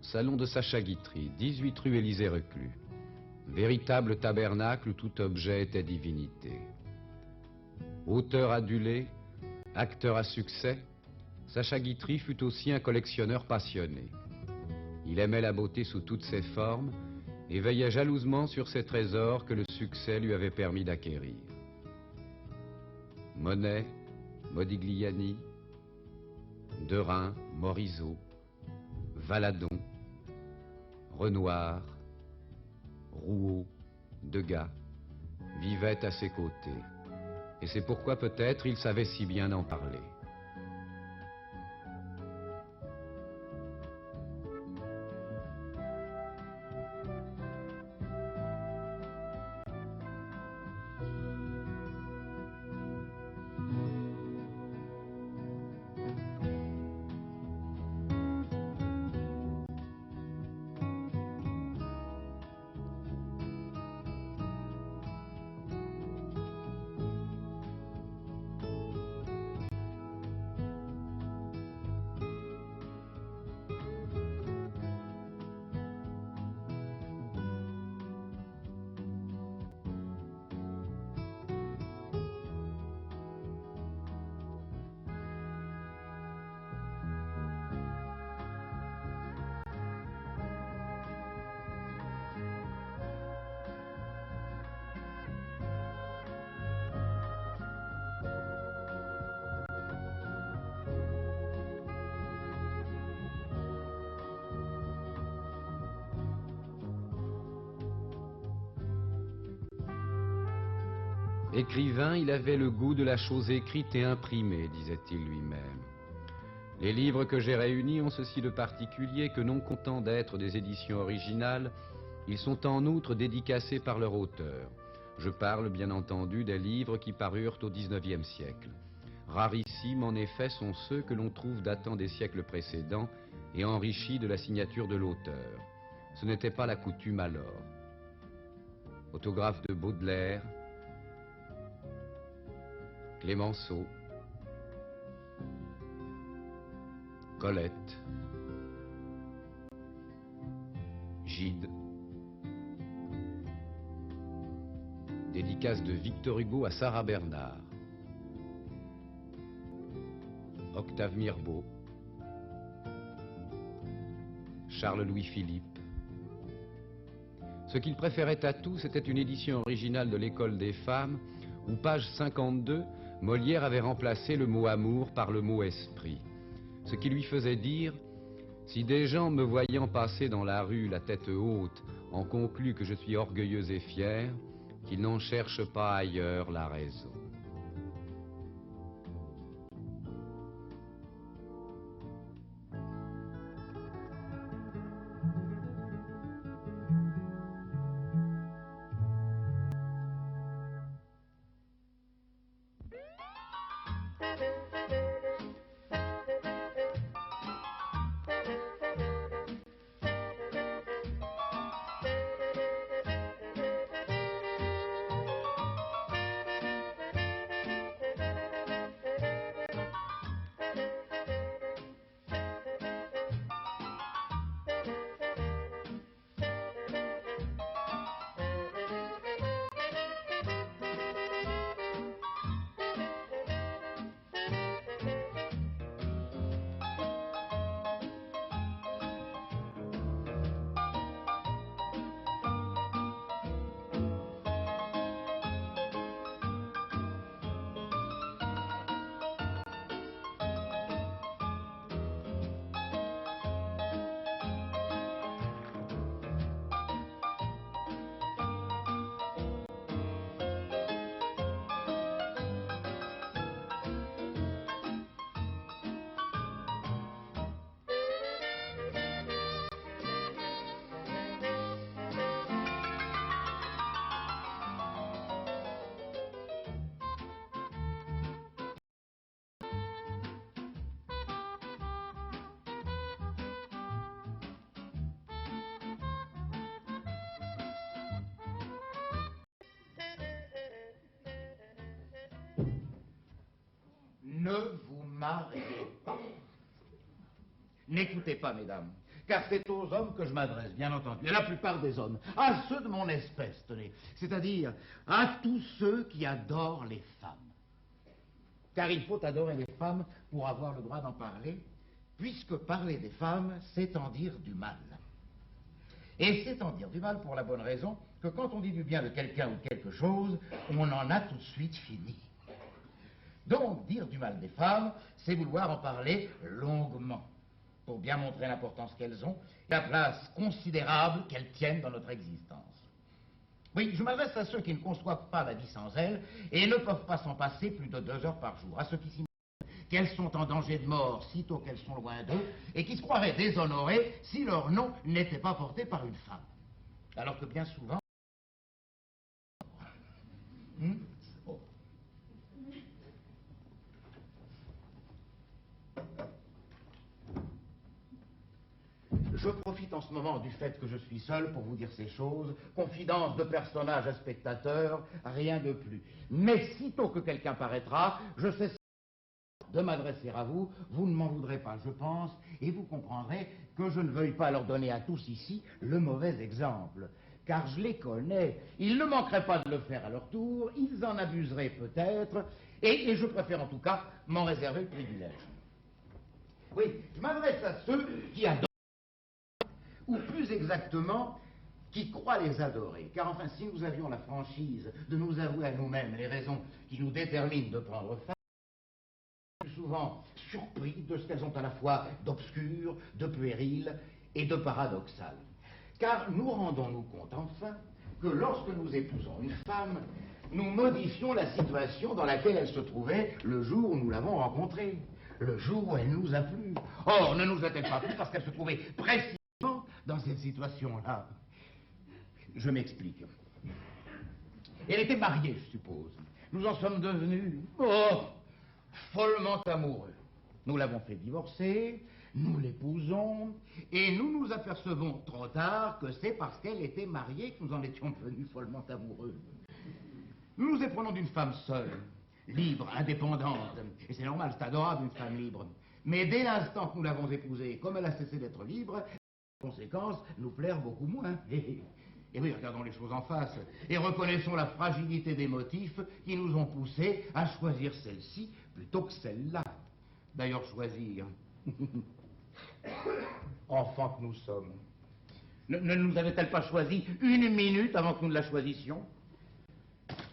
Salon de Sacha Guitry, 18 rue Élysée-Reclus. Véritable tabernacle où tout objet était divinité. Auteur adulé, acteur à succès, Sacha Guitry fut aussi un collectionneur passionné. Il aimait la beauté sous toutes ses formes et veillait jalousement sur ces trésors que le succès lui avait permis d'acquérir. Monet, Modigliani, Derain, Morisot, Valadon, Renoir, Rouault, Degas vivaient à ses côtés. Et c'est pourquoi peut-être il savait si bien en parler. Écrivain, il avait le goût de la chose écrite et imprimée, disait-il lui-même. Les livres que j'ai réunis ont ceci de particulier que non contents d'être des éditions originales, ils sont en outre dédicacés par leur auteur. Je parle bien entendu des livres qui parurent au XIXe siècle. Rarissimes en effet sont ceux que l'on trouve datant des siècles précédents et enrichis de la signature de l'auteur. Ce n'était pas la coutume alors. Autographe de Baudelaire, Clémenceau, Colette, Gide, dédicace de Victor Hugo à Sarah Bernard, Octave Mirbeau, Charles-Louis Philippe. Ce qu'il préférait à tout, c'était une édition originale de l'École des femmes où, page 52, Molière avait remplacé le mot amour par le mot esprit. Ce qui lui faisait dire « Si des gens me voyant passer dans la rue la tête haute en concluent que je suis orgueilleux et fier, qu'ils n'en cherchent pas ailleurs la raison. » Ne vous mariez pas. N'écoutez pas, mesdames. car c'est aux hommes que je m'adresse, bien entendu, et la plupart des hommes, à ceux de mon espèce, tenez, c'est-à-dire à tous ceux qui adorent les femmes. Car il faut adorer les femmes pour avoir le droit d'en parler, puisque parler des femmes, c'est en dire du mal. Et c'est en dire du mal pour la bonne raison que quand on dit du bien de quelqu'un ou quelque chose, on en a tout de suite fini. Donc, dire du mal des femmes, c'est vouloir en parler longuement, pour bien montrer l'importance qu'elles ont et la place considérable qu'elles tiennent dans notre existence. Oui, je m'adresse à ceux qui ne conçoivent pas la vie sans elles et ne peuvent pas s'en passer plus de 2 heures par jour, à ceux qui s'imaginent qu'elles sont en danger de mort sitôt qu'elles sont loin d'eux et qui se croiraient déshonorées si leur nom n'était pas porté par une femme. Alors que bien souvent... Oh. Je profite en ce moment du fait que je suis seul pour vous dire ces choses, confidence de personnage à spectateur, rien de plus. Mais sitôt que quelqu'un paraîtra, je cesserai de m'adresser à vous, vous ne m'en voudrez pas, je pense, et vous comprendrez que je ne veuille pas leur donner à tous ici le mauvais exemple. Car je les connais, ils ne manqueraient pas de le faire à leur tour, ils en abuseraient peut-être, et je préfère en tout cas m'en réserver le privilège. Oui, je m'adresse à ceux qui adorent, ou plus exactement, qui croient les adorer. Car enfin, si nous avions la franchise de nous avouer à nous-mêmes les raisons qui nous déterminent de prendre femme, souvent surpris de ce qu'elles ont à la fois d'obscur, de puéril et de paradoxal. Car nous rendons-nous compte enfin que lorsque nous épousons une femme, nous modifions la situation dans laquelle elle se trouvait le jour où nous l'avons rencontrée, le jour où elle nous a plu. Or, ne nous a-t-elle pas plu parce qu'elle se trouvait précisément dans cette situation-là? Je m'explique. Elle était mariée, je suppose. Nous en sommes devenus, follement amoureux. Nous l'avons fait divorcer, nous l'épousons, et nous nous apercevons trop tard que c'est parce qu'elle était mariée que nous en étions devenus follement amoureux. Nous nous éprenons d'une femme seule, libre, indépendante, et c'est normal, c'est adorable une femme libre. Mais dès l'instant que nous l'avons épousée, comme elle a cessé d'être libre, les conséquences nous plairent beaucoup moins. Et oui, regardons les choses en face, et reconnaissons la fragilité des motifs qui nous ont poussés à choisir celle-ci plutôt que celle-là. D'ailleurs, choisir. Enfants que nous sommes. Ne nous avait-elle pas choisi une minute avant que nous ne la choisissions?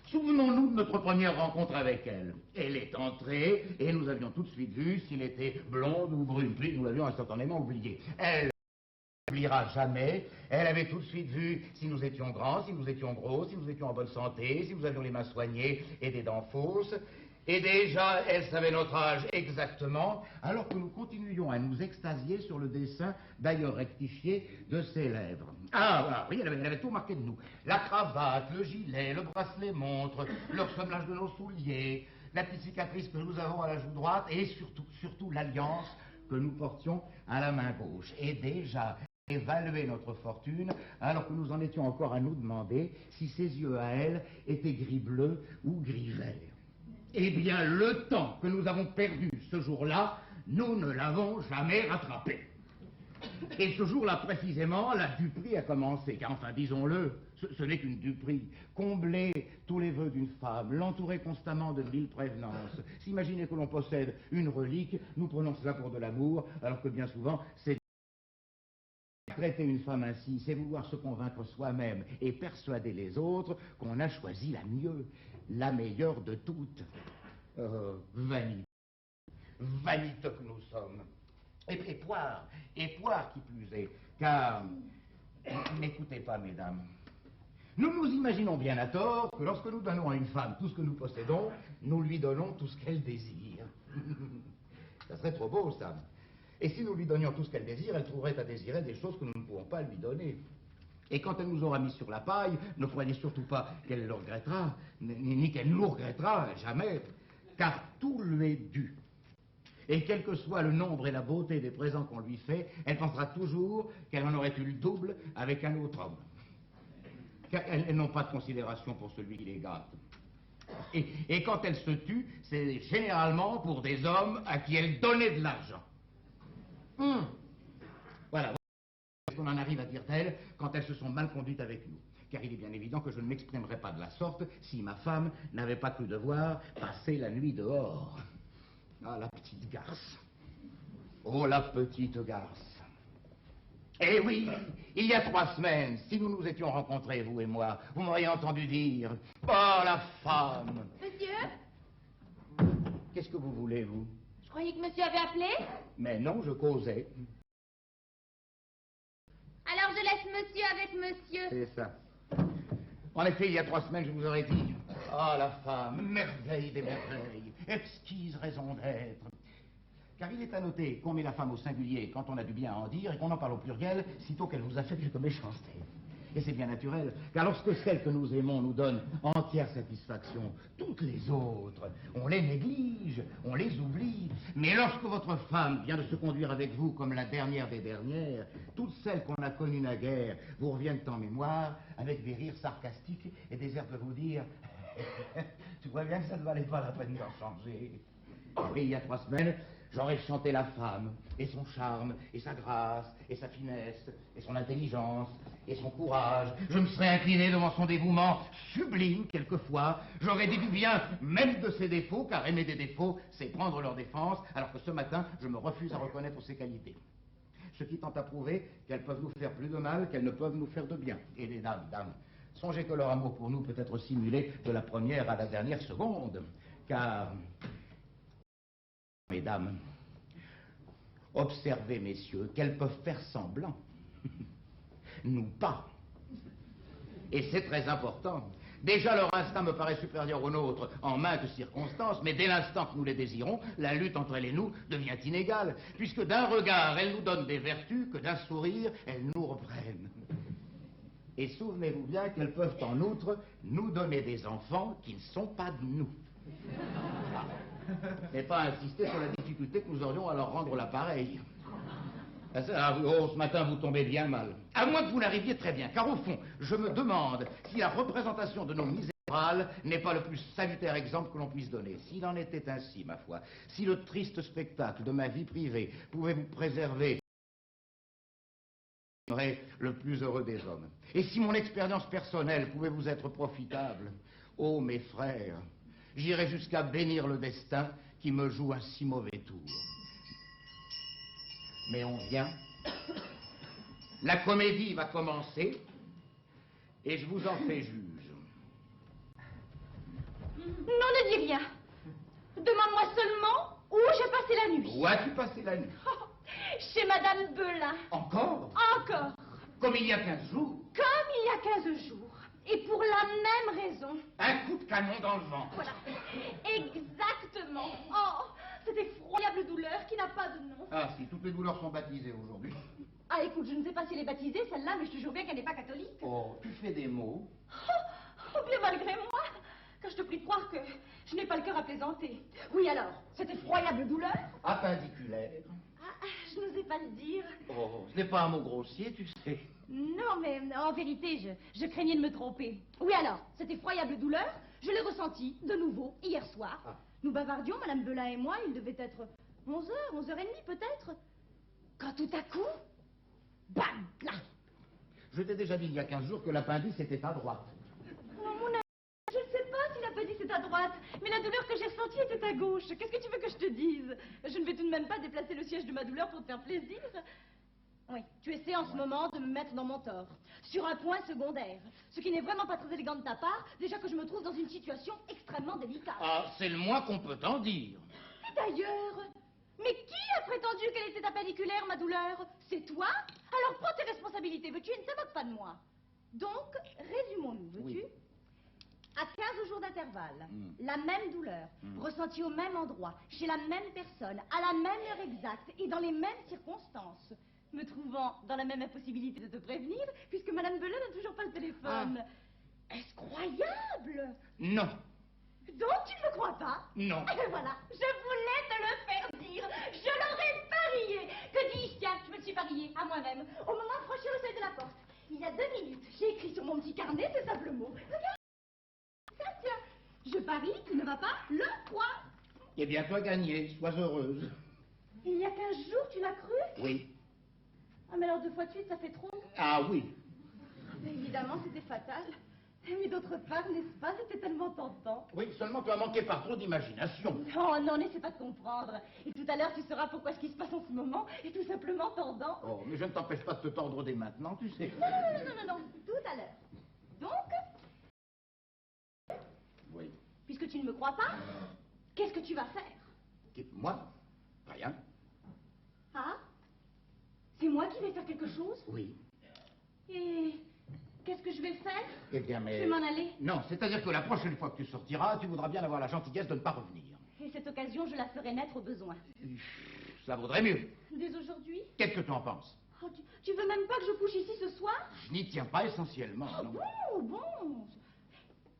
Souvenons-nous de notre première rencontre avec elle. Elle est entrée, et nous avions tout de suite vu s'il était blonde ou brune, puis nous l'avions instantanément oublié. Elle n'oubliera jamais. Elle avait tout de suite vu si nous étions grands, si nous étions gros, si nous étions en bonne santé, si nous avions les mains soignées et des dents fausses. Et déjà, elle savait notre âge exactement, alors que nous continuions à nous extasier sur le dessin, d'ailleurs rectifié, de ses lèvres. Ah, voilà, oui, elle avait tout marqué de nous. La cravate, le gilet, le bracelet montre, le ressemblage de nos souliers, la petite cicatrice que nous avons à la joue droite, et surtout l'alliance que nous portions à la main gauche. Et déjà, évaluer notre fortune, alors que nous en étions encore à nous demander si ses yeux à elle étaient gris-bleu ou gris-vert. Eh bien, le temps que nous avons perdu ce jour-là, nous ne l'avons jamais rattrapé. Et ce jour-là, précisément, la duperie a commencé. Car enfin, disons-le, ce n'est qu'une duperie. Combler tous les vœux d'une femme, l'entourer constamment de mille prévenances, s'imaginer que l'on possède une relique, nous prenons cela pour de l'amour, alors que bien souvent, c'est... Traiter une femme ainsi, c'est vouloir se convaincre soi-même et persuader les autres qu'on a choisi la mieux, la meilleure de toutes. Vanité. Vaniteux que nous sommes. Et poire qui plus est, car, n'écoutez pas, mesdames, nous nous imaginons bien à tort que lorsque nous donnons à une femme tout ce que nous possédons, nous lui donnons tout ce qu'elle désire. Ça serait trop beau, ça. Et si nous lui donnions tout ce qu'elle désire, elle trouverait à désirer des choses que nous ne pouvons pas lui donner. Et quand elle nous aura mis sur la paille, ne croyez surtout pas qu'elle le regrettera, ni qu'elle nous regrettera, jamais, car tout lui est dû. Et quel que soit le nombre et la beauté des présents qu'on lui fait, elle pensera toujours qu'elle en aurait eu le double avec un autre homme. Car elles n'ont pas de considération pour celui qui les gâte. Et quand elles se tuent, c'est généralement pour des hommes à qui elles donnaient de l'argent. Voilà. qu'on en arrive à dire d'elles quand elles se sont mal conduites avec nous. Car il est bien évident que je ne m'exprimerais pas de la sorte si ma femme n'avait pas cru devoir passer la nuit dehors. Ah, la petite garce. Oh, la petite garce. Eh oui, il y a 3 semaines, si nous nous étions rencontrés, vous et moi, vous m'auriez entendu dire « Oh, la femme !» Monsieur? Qu'est-ce que vous voulez, vous? Je croyais que monsieur avait appelé. Mais non, je causais. Alors je laisse monsieur avec monsieur. C'est ça. En effet, il y a 3 semaines, je vous aurais dit « Ah, la femme, merveille des merveilles, exquise raison d'être !» Car il est à noter qu'on met la femme au singulier quand on a du bien à en dire et qu'on en parle au pluriel sitôt qu'elle vous a fait quelque méchanceté. Et c'est bien naturel, car lorsque celle que nous aimons nous donne entière satisfaction, toutes les autres, on les néglige, on les oublie. Mais lorsque votre femme vient de se conduire avec vous comme la dernière des dernières, toutes celles qu'on a connues naguère vous reviennent en mémoire avec des rires sarcastiques et des airs de vous dire « Tu vois bien que ça ne valait pas la peine d'en changer. » Et il y a 3 semaines, j'aurais chanté la femme, et son charme, et sa grâce, et sa finesse, et son intelligence, et son courage. Je me serais incliné devant son dévouement sublime, quelquefois. J'aurais dit du bien, même de ses défauts, car aimer des défauts, c'est prendre leur défense, alors que ce matin, je me refuse à reconnaître ses qualités. Ce qui tend à prouver qu'elles peuvent nous faire plus de mal qu'elles ne peuvent nous faire de bien. Et les dames, songez que leur amour pour nous peut être simulé de la première à la dernière seconde, car... Mesdames, observez, messieurs, qu'elles peuvent faire semblant. Nous pas. Et c'est très important. Déjà, leur instinct me paraît supérieur au nôtre en maintes circonstances, mais dès l'instant que nous les désirons, la lutte entre elles et nous devient inégale, puisque d'un regard, elles nous donnent des vertus, que d'un sourire, elles nous reprennent. Et souvenez-vous bien qu'elles peuvent en outre nous donner des enfants qui ne sont pas de nous. Et pas insister sur la difficulté que nous aurions à leur rendre l'appareil. Oh, ce matin, vous tombez bien mal. À moins que vous n'arriviez très bien, car au fond, je me demande si la représentation de nos misérables n'est pas le plus salutaire exemple que l'on puisse donner. S'il en était ainsi, ma foi, si le triste spectacle de ma vie privée pouvait vous préserver le plus heureux des hommes, et si mon expérience personnelle pouvait vous être profitable, oh, mes frères, j'irais jusqu'à bénir le destin qui me joue un si mauvais tour. Mais on vient. La comédie va commencer et je vous en fais juge. Non, ne dis rien. Demande-moi seulement où j'ai passé la nuit. Où as-tu passé la nuit? Chez Madame Belin. Encore? Encore. Comme il y a 15 jours? Comme il y a 15 jours. Et pour la même raison. Un coup de canon dans le ventre. Voilà. Exactement. Oh, cette effroyable douleur qui n'a pas de nom. Ah, si, toutes les douleurs sont baptisées aujourd'hui. Ah, écoute, je ne sais pas si elle est baptisée, celle-là, mais je te jure bien qu'elle n'est pas catholique. Oh, tu fais des mots. Oh, bien malgré moi. Car je te prie de croire que je n'ai pas le cœur à plaisanter. Oui, alors, cette effroyable douleur. Appendiculaire. Ah, je n'osais pas le dire. Oh, ce n'est pas un mot grossier, tu sais. Non, mais en vérité, je craignais de me tromper. Oui, alors, cette effroyable douleur, je l'ai ressentie de nouveau hier soir. Ah. Nous bavardions, Madame Belin et moi, il devait être 11h, 11h30 peut-être. Quand tout à coup, bam, là. Je t'ai déjà dit il y a 15 jours que l'appendice était à droite. Oh, mon ami, je ne sais pas si l'appendice est à droite, mais la douleur que j'ai ressentie était à gauche. Qu'est-ce que tu veux que je te dise? Je ne vais tout de même pas déplacer le siège de ma douleur pour te faire plaisir. Oui, tu essaies en ce moment de me mettre dans mon tort, sur un point secondaire, ce qui n'est vraiment pas très élégant de ta part, déjà que je me trouve dans une situation extrêmement délicate. Ah, c'est le moins qu'on peut en dire. Et d'ailleurs, mais qui a prétendu qu'elle était appendiculaire, ma douleur? C'est toi? Alors prends tes responsabilités, veux-tu? Ne te moque pas de moi. Donc, résumons-nous, veux-tu? Oui. À 15 jours d'intervalle, la même douleur, ressentie au même endroit, chez la même personne, à la même heure exacte et dans les mêmes circonstances. Me trouvant dans la même impossibilité de te prévenir, puisque Madame Belin n'a toujours pas le téléphone. Ah. Est-ce croyable? Non. Donc tu ne me crois pas? Non. Et voilà, je voulais te le faire dire. Je l'aurais parié. Que dis-je? Tiens, je me suis parié à moi-même. Au moment de franchir le seuil de la porte, il y a 2 minutes, j'ai écrit sur mon petit carnet ces simples mots. Regarde. Tiens, je parie qu'il ne va pas le croire. Eh bien, toi gagné, sois heureuse. Il y a 15 jours, tu l'as cru? Oui. Ah, mais alors 2 fois de suite, ça fait trop. Ah oui. Mais évidemment, c'était fatal. Mais d'autre part, n'est-ce pas, c'était tellement tentant. Oui, seulement tu as manqué par trop d'imagination. Non, non, n'essaie pas de comprendre. Et tout à l'heure, tu sauras pourquoi ce qui se passe en ce moment est tout simplement tordant. Oh, mais je ne t'empêche pas de te tordre dès maintenant, tu sais. Non, non, non, non, non, tout à l'heure. Donc, Oui. puisque tu ne me crois pas, qu'est-ce que tu vas faire? Moi? Rien. Ah? C'est moi qui vais faire quelque chose? Oui. Et qu'est-ce que je vais faire? Eh bien, mais... Je vais m'en aller. Non, c'est-à-dire que la prochaine fois que tu sortiras, tu voudras bien avoir la gentillesse de ne pas revenir. Et cette occasion, je la ferai naître au besoin. Ça vaudrait mieux. Dès aujourd'hui? Qu'est-ce que tu en penses? Oh, tu veux même pas que je couche ici ce soir? Je n'y tiens pas essentiellement, Oh, non. bon, bon.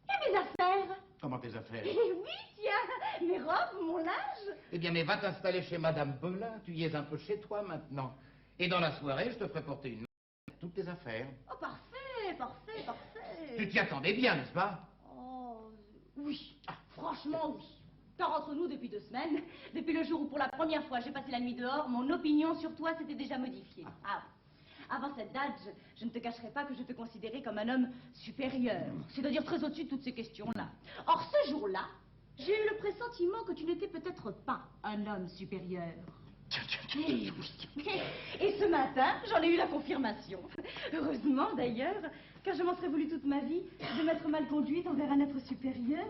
Et mes affaires? Comment tes affaires? Eh oui, tiens, mes robes, mon linge. Eh bien, mais va t'installer chez Madame Belin. Tu y es un peu chez toi maintenant. Et dans la soirée, je te ferai porter une main avec toutes tes affaires. Oh, parfait, parfait, parfait. Tu t'y attendais bien, n'est-ce pas? Oh, oui. Franchement, oui. Car entre nous, depuis 2 semaines, depuis le jour où pour la première fois j'ai passé la nuit dehors, mon opinion sur toi s'était déjà modifiée. Ah. Avant cette date, je ne te cacherai pas que je te considérais comme un homme supérieur, c'est-à-dire très au-dessus de toutes ces questions-là. Or, ce jour-là, j'ai eu le pressentiment que tu n'étais peut-être pas un homme supérieur. Eh oui. Et ce matin, j'en ai eu la confirmation. Heureusement, d'ailleurs, car je m'en serais voulu toute ma vie de m'être mal conduite envers un être supérieur.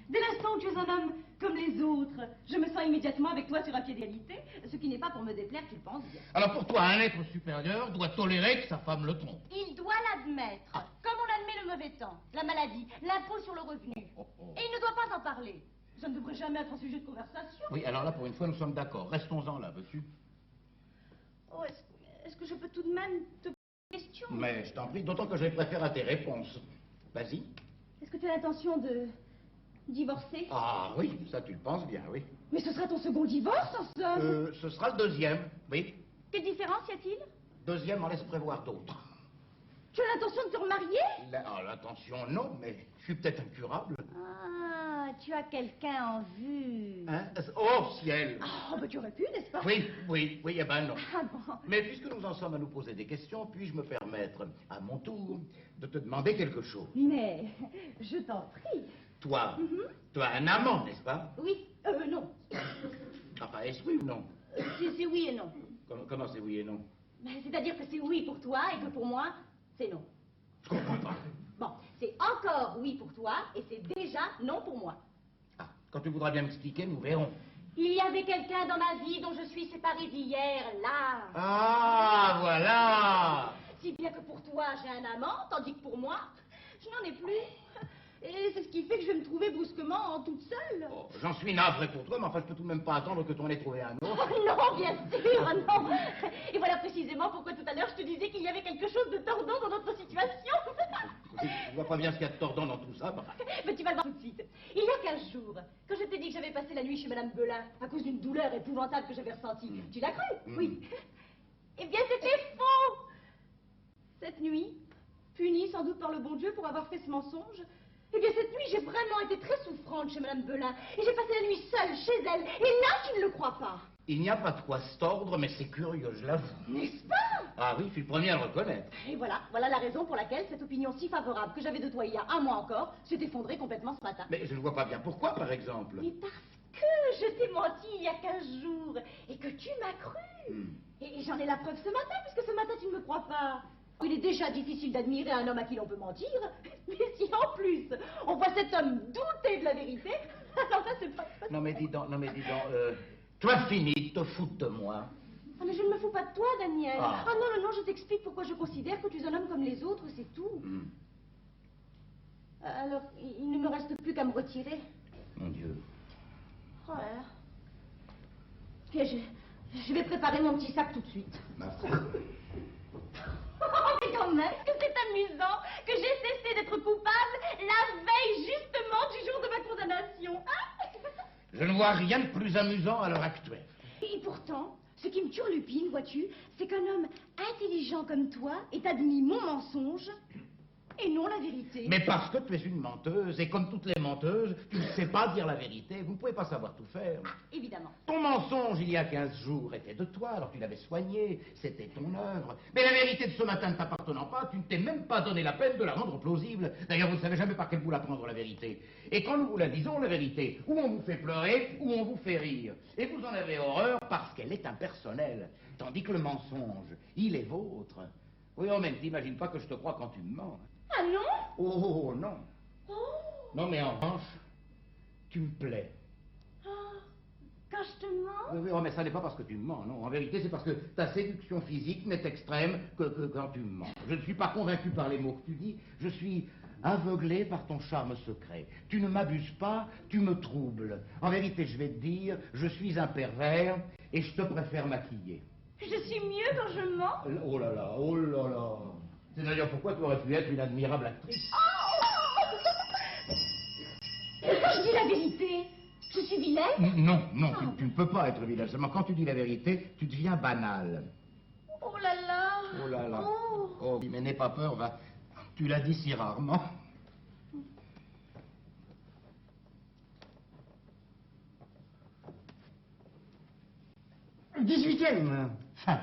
Dès l'instant où tu es un homme comme les autres, je me sens immédiatement avec toi sur un pied d'égalité, ce qui n'est pas pour me déplaire, tu le penses bien. Alors pour toi, un être supérieur doit tolérer que sa femme le trompe. Il doit l'admettre, comme on admet le mauvais temps, la maladie, l'impôt sur le revenu. Et il ne doit pas en parler. Ça ne devrait jamais être un sujet de conversation. Oui, alors là, pour une fois, nous sommes d'accord. Restons-en là, veux-tu? Oh, est-ce que je peux tout de même te poser une question? Mais je t'en prie, d'autant que je préfère à tes réponses. Vas-y. Est-ce que tu as l'intention de divorcer? Ah oui, ça tu le penses bien, oui. Mais ce sera ton second divorce, en somme. Ce sera le deuxième, oui. Quelle différence y a-t-il? Deuxième en laisse prévoir d'autres. Tu as l'intention de te remarier? L'intention, non, mais je suis peut-être incurable. Ah, tu as quelqu'un en vue. Hein? Oh, ciel! Oh, bah tu aurais pu, n'est-ce pas? Oui, oui, oui, eh ben non. Ah bon? Mais puisque nous en sommes à nous poser des questions, puis-je me permettre, à mon tour, de te demander quelque chose? Mais, je t'en prie. Toi, tu as un amant, n'est-ce pas? Oui, non. Enfin, est-ce oui ou non? C'est oui et non. Comment c'est oui et non? Ben, c'est-à-dire que c'est oui pour toi et que pour moi, c'est non. Je comprends pas. Bon, c'est encore oui pour toi et c'est déjà non pour moi. Ah, quand tu voudras bien m'expliquer, nous verrons. Il y avait quelqu'un dans ma vie dont je suis séparée d'hier, là. Ah, voilà! Si bien que pour toi, j'ai un amant, tandis que pour moi, je n'en ai plus. Et c'est ce qui fait que je vais me trouver brusquement toute seule. Oh, j'en suis navré pour toi, mais enfin, je peux tout de même pas attendre que tu en aies trouvé un autre. Oh, non, bien sûr, non. Et voilà précisément pourquoi tout à l'heure je te disais qu'il y avait quelque chose de tordant dans notre situation. Je vois pas bien ce qu'il y a de tordant dans tout ça. Bah. Mais tu vas le voir tout de suite. Il y a 15 jours, quand je t'ai dit que j'avais passé la nuit chez Madame Belin à cause d'une douleur épouvantable que j'avais ressentie, tu l'as cru? Oui. Eh bien, c'était faux. Cette nuit, punie sans doute par le bon Dieu pour avoir fait ce mensonge, eh bien, cette nuit, j'ai vraiment été très souffrante chez Madame Belin. Et j'ai passé la nuit seule chez elle. Et là, tu ne le crois pas. Il n'y a pas de quoi se tordre, mais c'est curieux, je l'avoue. N'est-ce pas? Ah oui, je suis le premier à le reconnaître. Et voilà la raison pour laquelle cette opinion si favorable que j'avais de toi il y a un mois encore s'est effondrée complètement ce matin. Mais je ne vois pas bien pourquoi, par exemple. Mais parce que je t'ai menti il y a 15 jours et que tu m'as cru. Et j'en ai la preuve ce matin, puisque ce matin tu ne me crois pas. Il est déjà difficile d'admirer un homme à qui l'on peut mentir, mais si en plus on voit cet homme douter de la vérité, alors ça c'est pas possible. Non mais dis donc, tu as fini de te foutre de moi. Ah mais je ne me fous pas de toi, Daniel. Ah. Non, je t'explique pourquoi je considère que tu es un homme comme les autres, c'est tout. Alors, il ne me reste plus qu'à me retirer. Mon Dieu. Oh là là. Bien, je vais préparer mon petit sac tout de suite. Ma foi. Oh, mais quand même, que c'est amusant que j'ai cessé d'être coupable la veille justement du jour de ma condamnation. Hein? Je ne vois rien de plus amusant à l'heure actuelle. Et pourtant, ce qui me turlupine, vois-tu, c'est qu'un homme intelligent comme toi ait admis mon mensonge et non la vérité. Mais parce que tu es une menteuse, et comme toutes les menteuses, tu ne sais pas dire la vérité. Vous ne pouvez pas savoir tout faire. Évidemment. Ton mensonge, il y a 15 jours, était de toi, alors tu l'avais soigné, c'était ton œuvre. Mais la vérité de ce matin ne t'appartenant pas, tu ne t'es même pas donné la peine de la rendre plausible. D'ailleurs, vous ne savez jamais par quel bout la prendre, la vérité. Et quand nous vous la disons, la vérité, ou on vous fait pleurer, ou on vous fait rire. Et vous en avez horreur parce qu'elle est impersonnelle. Tandis que le mensonge, il est vôtre. Oui, oh, mais t'imagines pas que je te crois quand tu me mens. Ah non? Oh, non. Oh. Non, mais en revanche, tu me plais. Ah, quand je te mens? Oui, oui, oh, mais ça n'est pas parce que tu me mens, non. En vérité, c'est parce que ta séduction physique n'est extrême que quand tu me mens. Je ne suis pas convaincu par les mots que tu dis, je suis aveuglé par ton charme secret. Tu ne m'abuses pas, tu me troubles. En vérité, je vais te dire, je suis un pervers et je te préfère maquiller. Je suis mieux quand je mens? Oh là là, oh là là. C'est d'ailleurs pourquoi tu aurais pu être une admirable actrice. Et quand je dis la vérité, je suis vilaine? Non, non, tu ne peux pas être vilaine. Seulement quand tu dis la vérité, tu deviens banal. Oh là là. Oh là là. Oh. Oh, mais n'aie pas peur, va. Tu l'as dit si rarement. « 18e. Fin.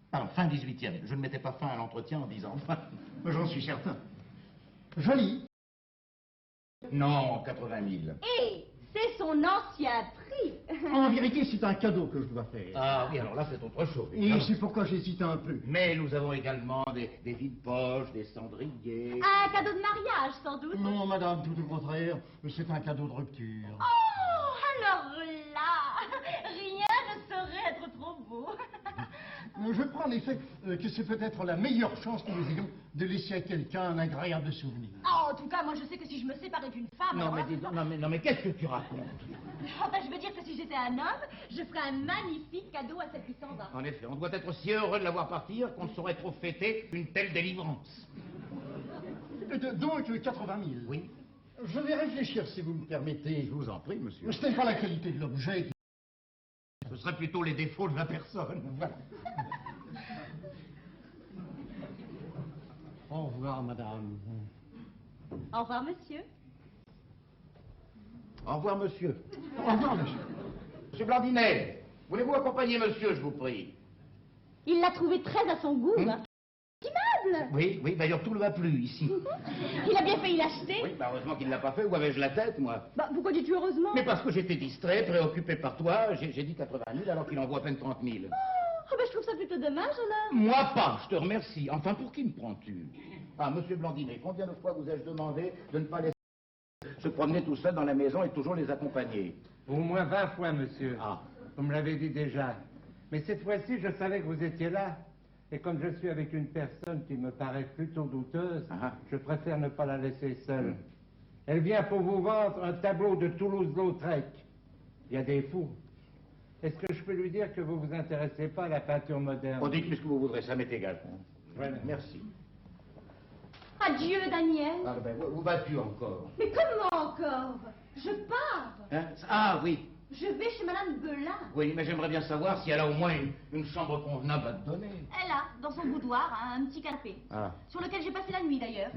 Pardon, fin 18e. Je ne mettais pas fin à l'entretien en disant fin. J'en suis certain. Joli. Non, 80 000. Et c'est son ancien prix. En vérité, c'est un cadeau que je dois faire. Ah oui, alors là, c'est autre chose. Et c'est pourquoi j'hésite un peu. Mais nous avons également des vides-poches, des cendriers. Un cadeau de mariage, sans doute. Non, madame, tout au contraire, c'est un cadeau de rupture. Oh, alors là, rien ne saurait être trop beau. Je crois en effet que c'est peut-être la meilleure chance que nous ayons de laisser à quelqu'un un agréable souvenir. Oh, en tout cas, moi je sais que si je me séparais d'une femme... Non, alors mais, là, dis donc, non, mais qu'est-ce que tu racontes? Enfin, je veux dire que si j'étais un homme, je ferais un magnifique cadeau à celle qui s'en va. En effet, on doit être si heureux de la voir partir qu'on ne saurait trop fêter une telle délivrance. Donc, 80 000. Oui. Je vais réfléchir, si vous me permettez. Je vous en prie, monsieur. Ce n'est pas la qualité de l'objet. Ce serait plutôt les défauts de la personne. Voilà. Au revoir, madame. Au revoir, monsieur. Au revoir, monsieur. Au revoir, monsieur. Monsieur Blandinet, voulez-vous accompagner monsieur, je vous prie? Il l'a trouvé très à son goût. Hein. Immeuble. Oui, d'ailleurs, tout lui a plu ici. Il a bien failli l'acheter. Oui, heureusement qu'il ne l'a pas fait. Où avais-je la tête, moi? Bah, pourquoi dis-tu heureusement? Mais parce que j'étais distrait, préoccupé par toi, j'ai dit 80 000 alors qu'il en vaut à peine 30 000. Oh, ben, je trouve ça plutôt dommage, alors. Moi pas, je te remercie. Enfin, pour qui me prends-tu? Ah, monsieur Blandinet, combien de fois vous ai-je demandé de ne pas laisser se promener tout seul dans la maison et toujours les accompagner? Au moins 20 fois, monsieur. Ah. Vous me l'avez dit déjà. Mais cette fois-ci, je savais que vous étiez là. Et comme je suis avec une personne qui me paraît plutôt douteuse, je préfère ne pas la laisser seule. Elle vient pour vous vendre un tableau de Toulouse-Lautrec. Il y a des fous. Est-ce que je peux lui dire que vous vous intéressez pas à la peinture moderne? On dit ce que vous voudrez, ça m'est égal. Voilà. Merci. Adieu, Daniel. Ah, ben, où vas-tu encore? Mais comment encore? Je pars. Hein? Ah, oui. Je vais chez Madame Belin. Oui, mais j'aimerais bien savoir si elle a au moins une chambre convenable à te donner. Elle a, dans son boudoir, un petit canapé. Ah. Sur lequel j'ai passé la nuit, d'ailleurs.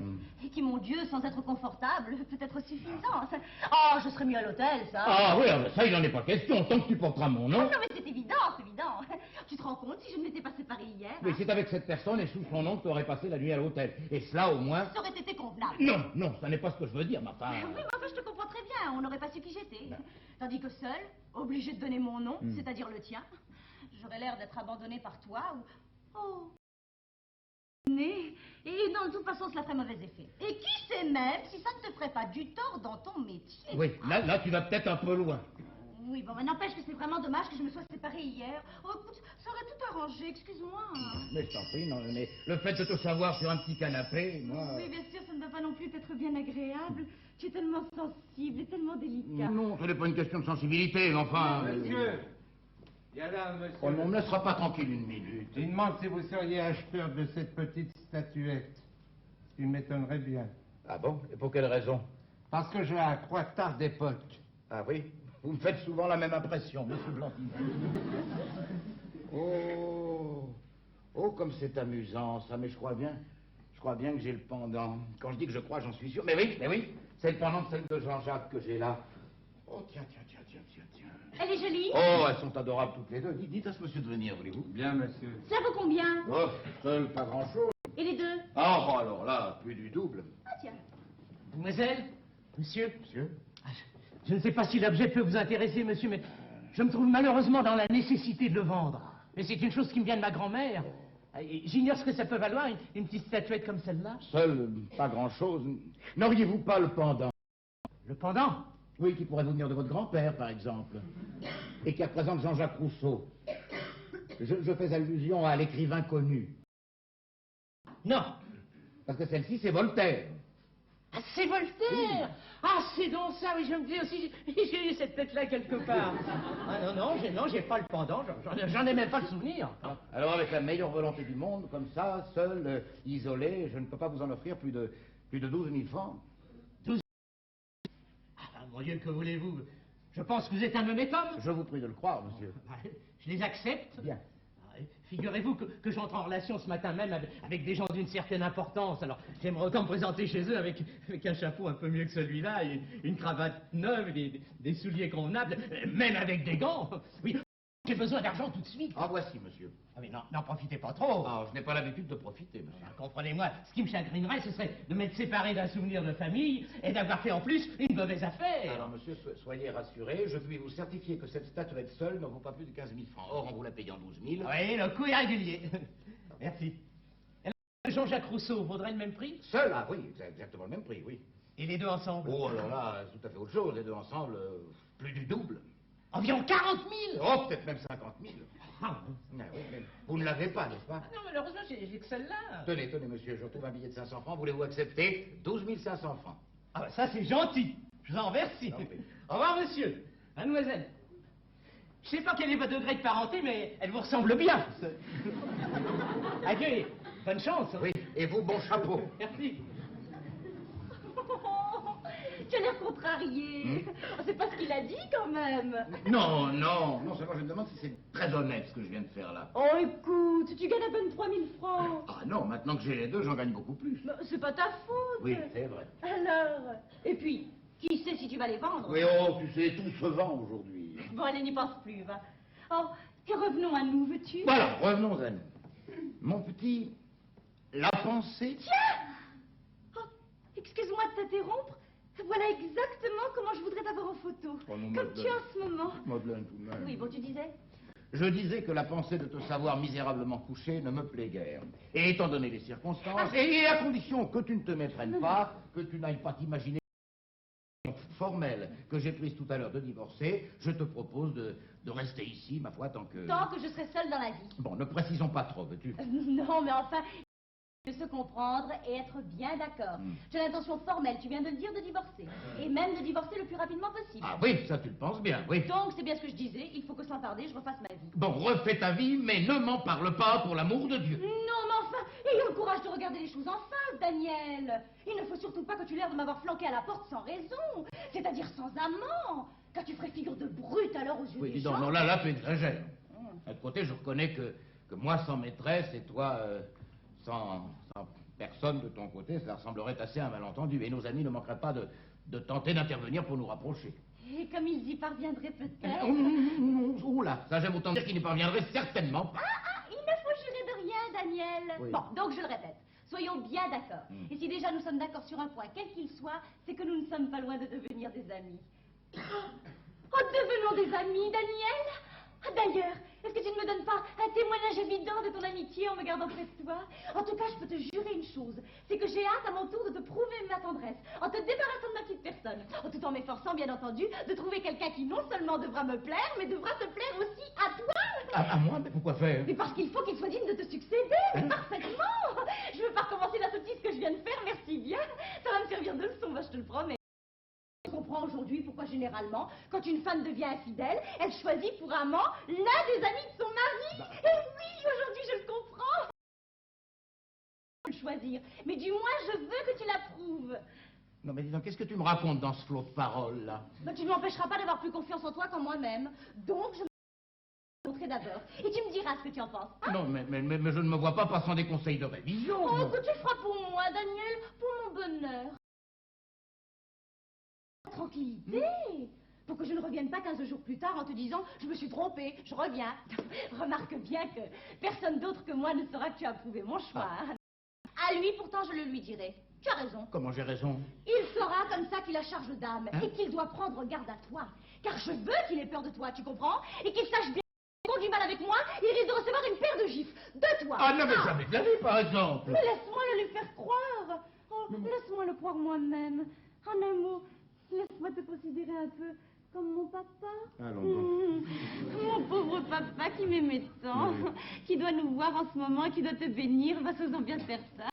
Et qui, mon Dieu, sans être confortable, peut être suffisant. Oh, je serais mieux à l'hôtel, ça. Ah oui, ça, il n'en est pas question, tant que tu porteras mon nom. Ah non, mais c'est évident, c'est évident. Tu te rends compte si je ne m'étais pas séparée hier? Oui, c'est avec cette personne et sous son nom que tu aurais passé la nuit à l'hôtel. Et cela, au moins... Ça aurait été convenable. Non, ça n'est pas ce que je veux dire, ma femme. Oui, mais enfin, je te comprends très bien. On n'aurait pas su qui j'étais. Tandis que seule, obligée de donner mon nom, c'est-à-dire le tien, j'aurais l'air d'être abandonnée par toi ou... Oh... Et dans le tout passant, cela ferait mauvais effet. Et qui sait même si ça ne te ferait pas du tort dans ton métier? Oui, là, tu vas peut-être un peu loin. Oui, bon, mais n'empêche que c'est vraiment dommage que je me sois séparée hier. Oh, écoute, ça aurait tout arrangé, excuse-moi. Mais je t'en prie, non, mais le fait de te savoir sur un petit canapé, moi... Oui, bien sûr, ça ne va pas non plus être bien agréable. Tu es tellement sensible et tellement délicat. Non, ce n'est pas une question de sensibilité, mais enfin... Monsieur! Il y a là, monsieur. On ne me laissera pas tranquille une minute. Il demande si vous seriez acheteur de cette petite statuette. Ce qui m'étonnerait bien. Ah bon? Et pour quelle raison? Parce que j'ai un croitard d'époque. Ah oui? Vous me faites souvent la même impression, monsieur Blandinet. Oh, comme c'est amusant, ça, mais je crois bien Je crois bien que j'ai le pendant. Quand je dis que je crois, j'en suis sûr. Mais oui, c'est le pendant de celle de Jean-Jacques que j'ai là. Oh, tiens. Elle est jolie? Oh, elles sont adorables toutes les deux. Dites à ce monsieur de venir, voulez-vous? Bien, monsieur. Ça vaut combien? Oh, seul, pas grand-chose. Et les deux? Ah, oh, alors là, plus du double. Ah tiens. Mademoiselle, monsieur, Monsieur? je ne sais pas si l'objet peut vous intéresser, monsieur, mais je me trouve malheureusement dans la nécessité de le vendre. Mais c'est une chose qui me vient de ma grand-mère. J'ignore ce que ça peut valoir, une petite statuette comme celle-là. Seul, pas grand-chose. N'auriez-vous pas le pendant? Le pendant? Oui, qui pourrait vous venir de votre grand-père, par exemple. Et qui représente Jean-Jacques Rousseau. Je fais allusion à l'écrivain connu. Non. Parce que celle-ci, c'est Voltaire. Ah, c'est Voltaire. Ah, c'est donc ça, oui, je me dis aussi, j'ai eu cette tête-là quelque part. Ah non, j'ai pas le pendant, j'en ai même pas le souvenir. Alors, avec la meilleure volonté du monde, comme ça, seul, isolé, je ne peux pas vous en offrir plus de 12 000 francs. Mon Dieu, que voulez-vous? Je pense que vous êtes un honnête homme. Je vous prie de le croire, monsieur. Je les accepte. Bien. Figurez-vous que j'entre en relation ce matin même avec des gens d'une certaine importance. Alors, j'aimerais autant me présenter chez eux avec un chapeau un peu mieux que celui-là, et une cravate neuve, des souliers convenables, même avec des gants. Oui, j'ai besoin d'argent tout de suite. Ah, voici, monsieur. Ah mais non, n'en profitez pas trop. Ah, je n'ai pas l'habitude de profiter, monsieur. Comprenez-moi, ce qui me chagrinerait, ce serait de m'être séparé d'un souvenir de famille et d'avoir fait en plus une mauvaise affaire. Alors, monsieur, soyez rassuré, je puis vous certifier que cette statuette seule ne vaut pas plus de 15 000 francs. Or, en vous la payant 12 000... Oui, le coût est régulier. Merci. Et là, Jean-Jacques Rousseau vaudrait le même prix? Seul, ah oui, exactement le même prix, oui. Et les deux ensemble? Oh, alors là, c'est tout à fait autre chose. Les deux ensemble, plus du double. Environ 40 000? Oh, peut-être même 50 000. Ah, Ah, oui, mais vous ne l'avez pas, n'est-ce pas? non, malheureusement, j'ai que celle-là. Tenez, monsieur, je retrouve un billet de 500 francs. Voulez-vous accepter 12 500 francs? Ah, bah, ça, c'est gentil. Je vous en remercie. Non, mais- Au revoir, monsieur. Mademoiselle. Je sais pas quel est votre degré de parenté, mais elle vous ressemble bien. Adieu et bonne chance. Oui, et vous, bon chapeau. Merci. Tu as l'air contrarié. C'est pas ce qu'il a dit quand même. Non, seulement je me demande si c'est très honnête ce que je viens de faire là. Oh écoute, tu gagnes à peine 3 000 francs. Ah non, maintenant que j'ai les deux, j'en gagne beaucoup plus. Mais c'est pas ta faute. Oui, c'est vrai. Alors, et puis, qui sait si tu vas les vendre? Oui, oh, tu sais, tout se vend aujourd'hui. Bon, allez, n'y pense plus, va. Oh, et revenons à nous, veux-tu? Voilà, revenons à nous. Mon petit, la pensée... Tiens! Oh, excuse-moi de t'interrompre. Voilà exactement comment je voudrais t'avoir en photo. Oh non, comme tu es en ce moment. Madeleine, tout de même. Oui, bon, tu disais? Je disais que la pensée de te savoir misérablement couché ne me plaît guère. Et étant donné les circonstances, et à condition que tu ne te méprennes pas, que tu n'ailles pas t'imaginer formelle que j'ai prise tout à l'heure de divorcer, je te propose de rester ici, ma foi, tant que... Tant que je serai seule dans la vie. Bon, ne précisons pas trop, veux-tu? Non, mais enfin, de se comprendre et être bien d'accord. J'ai l'intention formelle, tu viens de le dire, de divorcer. Et même de divorcer le plus rapidement possible. Ah oui, ça tu le penses bien, oui. Donc, c'est bien ce que je disais, il faut que sans tarder, je refasse ma vie. Bon, refais ta vie, mais ne m'en parle pas, pour l'amour de Dieu. Non, mais enfin, ayons le courage de regarder les choses en face, Daniel. Il ne faut surtout pas que tu l'aies de m'avoir flanqué à la porte sans raison, c'est-à-dire sans amant, car tu ferais figure de brute alors aux yeux Oui, des dis donc, gens. non, là, tu exagères. D'un autre côté, je reconnais que moi sans maîtresse et toi sans personne de ton côté, ça ressemblerait assez à un malentendu. Et nos amis ne manqueraient pas de tenter d'intervenir pour nous rapprocher. Et comme ils y parviendraient peut-être... Oula, ça j'aime autant dire qu'il n'y parviendrait certainement pas. Il ne faut jurer de rien, Daniel. Oui. Bon, donc je le répète, soyons bien d'accord. Et si déjà nous sommes d'accord sur un point, quel qu'il soit, c'est que nous ne sommes pas loin de devenir des amis. Oh, devenons des amis, Daniel. Ah, d'ailleurs, est-ce que tu ne me donnes pas un témoignage évident de ton amitié en me gardant près de toi? En tout cas, je peux te jurer une chose, c'est que j'ai hâte à mon tour de te prouver ma tendresse, en te débarrassant de ma petite personne, tout en m'efforçant, bien entendu, de trouver quelqu'un qui non seulement devra me plaire, mais devra te plaire aussi à toi. À moi, mais pourquoi faire? Mais parce qu'il faut qu'il soit digne de te succéder, mais parfaitement. Je veux pas recommencer la sottise que je viens de faire, merci bien. Ça va me servir de leçon, je te le promets. Je comprends aujourd'hui pourquoi généralement, quand une femme devient infidèle, elle choisit pour amant l'un des amis de son mari. Et oui, aujourd'hui je le comprends. Le choisir, mais du moins je veux que tu l'approuves. Non mais dis donc, qu'est-ce que tu me racontes dans ce flot de paroles là? Mais tu ne m'empêcheras pas d'avoir plus confiance en toi qu'en moi-même. Donc je montrer d'abord. Et tu me diras ce que tu en penses. Hein? Non, mais je ne me vois pas passant des conseils de révision. Oh, que tu feras pour moi, Daniel, pour mon bonheur. Tranquillité. Pour que je ne revienne pas 15 jours plus tard en te disant « Je me suis trompée, je reviens ». Remarque bien que personne d'autre que moi ne saura que tu as approuvé mon choix. Hein. À lui, pourtant, je le lui dirai. Tu as raison. Comment j'ai raison? Il saura comme ça qu'il a charge d'âme Hein? et qu'il doit prendre garde à toi. Car je veux qu'il ait peur de toi, tu comprends? Et qu'il sache bien qu'il conduit mal avec moi, il risque de recevoir une paire de gifles. De toi. Ah non, mais jamais de la vie, par exemple. Mais laisse-moi le lui faire croire. Oh, laisse-moi le croire moi-même. En un mot, laisse-moi te considérer un peu comme mon papa. Allons Mon pauvre papa qui m'aimait tant, qui doit nous voir en ce moment, qui doit te bénir. Va, faisons bien faire ça.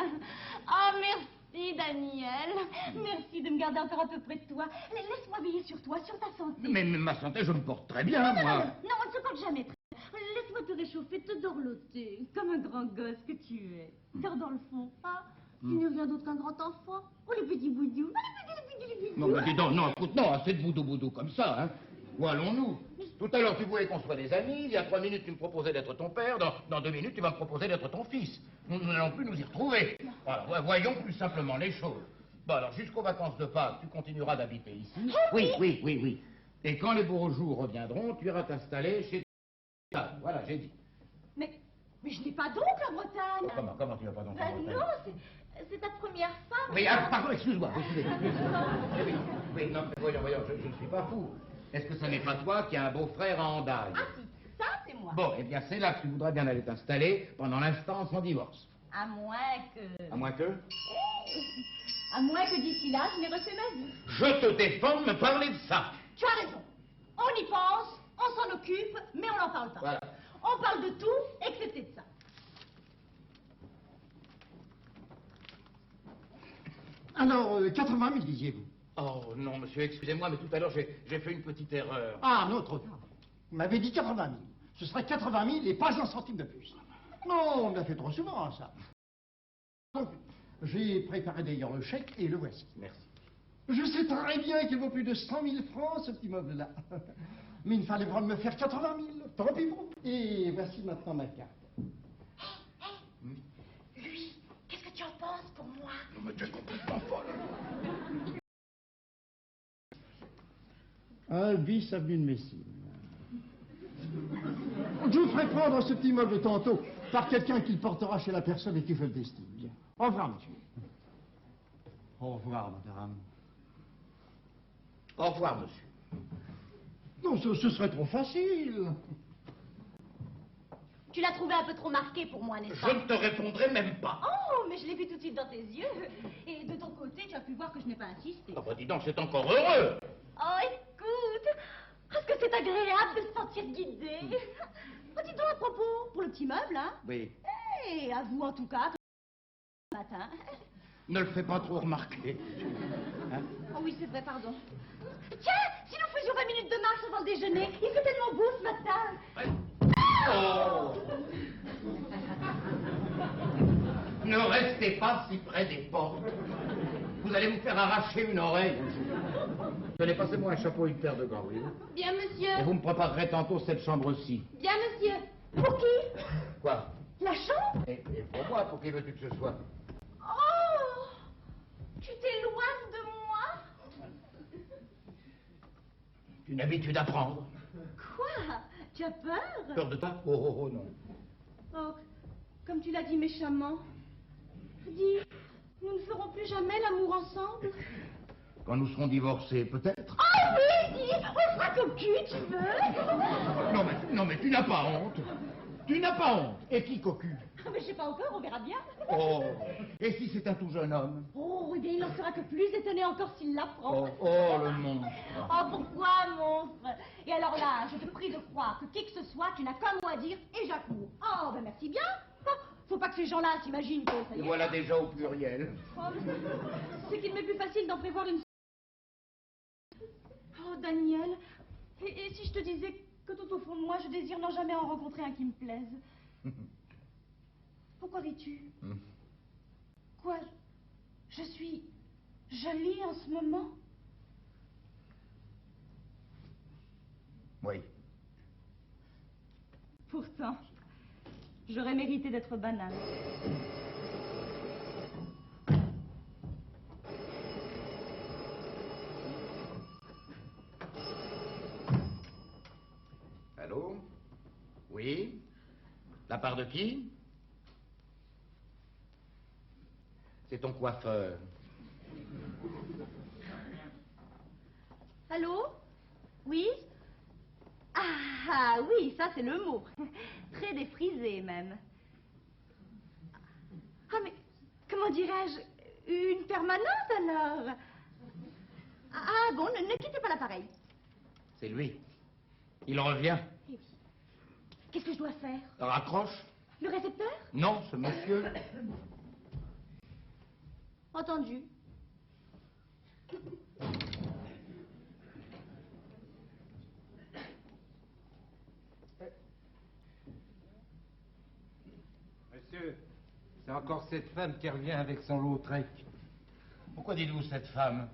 Oh, merci, Daniel. Merci de me garder encore un peu près de toi. Laisse-moi veiller sur toi, sur ta santé. Mais ma santé, je me porte très bien, moi. Non, on ne se porte jamais très bien. Laisse-moi te réchauffer, te dorloter, comme un grand gosse que tu es. Car dans le fond, tu n'es rien d'autre qu'un grand enfant. Oh, les petits boudous. Oh, les petits Non, mais dis donc, non, écoute, non, assez de boudou comme ça, hein. Où allons-nous? Tout à l'heure, tu voulais qu'on soit des amis. Il y a 3 minutes, tu me proposais d'être ton père. Dans 2 minutes, tu vas me proposer d'être ton fils. Nous n'allons plus nous y retrouver. Alors, voyons plus simplement les choses. Bon, alors, jusqu'aux vacances de Pâques, tu continueras d'habiter ici. Oui. Et quand les beaux jours reviendront, tu iras t'installer chez... Ah, voilà, j'ai dit. Mais je n'ai pas d'oncle en Bretagne. Comment tu n'as pas d'enfant? Non, c'est ta première femme. Oui, pardon, excuse-moi. Oui, non, mais voyons, je ne suis pas fou. Est-ce que ce n'est pas toi qui as un beau-frère à Hendaye? Ah si, ça c'est moi. Bon, eh bien, c'est là que tu voudrais bien aller t'installer pendant l'instant sans divorce. À moins que... À moins que... À moins que d'ici là, je n'ai refait ma vie. Je te défends de me parler de ça. Tu as raison. On y pense, on s'en occupe, mais on n'en parle pas. Voilà. On parle de tout, excepté de ça. Alors, 80 000, disiez-vous? Oh non, monsieur, excusez-moi, mais tout à l'heure, j'ai fait une petite erreur. Ah, non, trop tard. Vous m'avez dit 80 000. Ce serait 80 000 et pas un centime de plus. Non, on me l'a fait trop souvent, ça. Donc, j'ai préparé d'ailleurs le chèque et le voici. Merci. Je sais très bien qu'il vaut plus de 100 000 francs, ce petit meuble-là. Mais il fallait vraiment me faire 80 000. Tant pis pour vous. Et voici maintenant ma carte. Lui, qu'est-ce que tu en penses pour moi? Mais tu es complètement folle. Bis avenue de Messine. Je vous ferai prendre ce petit meuble tantôt par quelqu'un qui le portera chez la personne et qui fait le testing. Au revoir, monsieur. Au revoir, madame. Au revoir, monsieur. Non, ce serait trop facile. Tu l'as trouvé un peu trop marqué pour moi, n'est-ce Je pas? ne te répondrai même pas. Oh, mais je l'ai vu tout de suite dans tes yeux. Et de ton côté, tu as pu voir que je n'ai pas insisté. Ah bah dis donc, c'est encore heureux. Oh, écoute, est-ce que c'est agréable de se sentir guidé? Oh, dis donc à propos, pour le petit meuble, hein? Oui. Eh, avoue en tout cas que ce matin. Ne le fais pas trop remarquer. Hein? Oh oui, c'est vrai, pardon. Tiens, si nous faisions 20 minutes de marche avant le déjeuner, il fait tellement beau ce matin. Oh! Ne restez pas si près des portes. Vous allez vous faire arracher une oreille. Tenez, passez-moi un chapeau et une paire de gants, oui. Bien, monsieur. Et vous me préparerez tantôt cette chambre-ci. Bien, monsieur. Pour qui? Quoi? La chambre? Et pour moi, pour qui veux-tu que ce soit? Oh! Tu t'éloignes de moi? Une habitude à prendre. Quoi? Tu as peur? Peur de toi? Oh, non. Oh, comme tu l'as dit méchamment. Dis, nous ne ferons plus jamais l'amour ensemble? Quand nous serons divorcés, peut-être. Ah oui, dis, on fera cocu, tu veux? Non, mais tu n'as pas honte. Tu n'as pas honte. Et qui cocu? Ah, mais je sais pas encore, on verra bien. Oh, et si c'est un tout jeune homme? Oh, eh bien, il n'en sera que plus étonné encore s'il l'apprend. Oh, le monstre. Oh, pourquoi, monstre? Et alors là, je te prie de croire que qui que ce soit, tu n'as qu'un mot à dire et j'accrours. Oh, ben merci bien. Oh, faut pas que ces gens-là s'imaginent que ça y Et est. voilà déjà au pluriel. Oh, c'est qu'il m'est plus facile d'en prévoir une... Oh, Daniel, et si je te disais que tout au fond de moi, je désire n'en jamais en rencontrer un qui me plaise? Pourquoi ris-tu? Quoi? Je suis jolie en ce moment? Oui. Pourtant, j'aurais mérité d'être banale. Allô? Oui? La part de qui? C'est ton coiffeur. Allô? Oui? Ah, oui, ça c'est le mot. Très défrisé même. Ah, mais comment dirais-je? Une permanente alors? Ah bon, ne quittez pas l'appareil. C'est lui. Il revient. Eh oui. Qu'est-ce que je dois faire? Raccroche? Le récepteur? Non, ce monsieur. Entendu. Monsieur, c'est encore cette femme qui revient avec son Lautrec. Pourquoi dites-vous cette femme?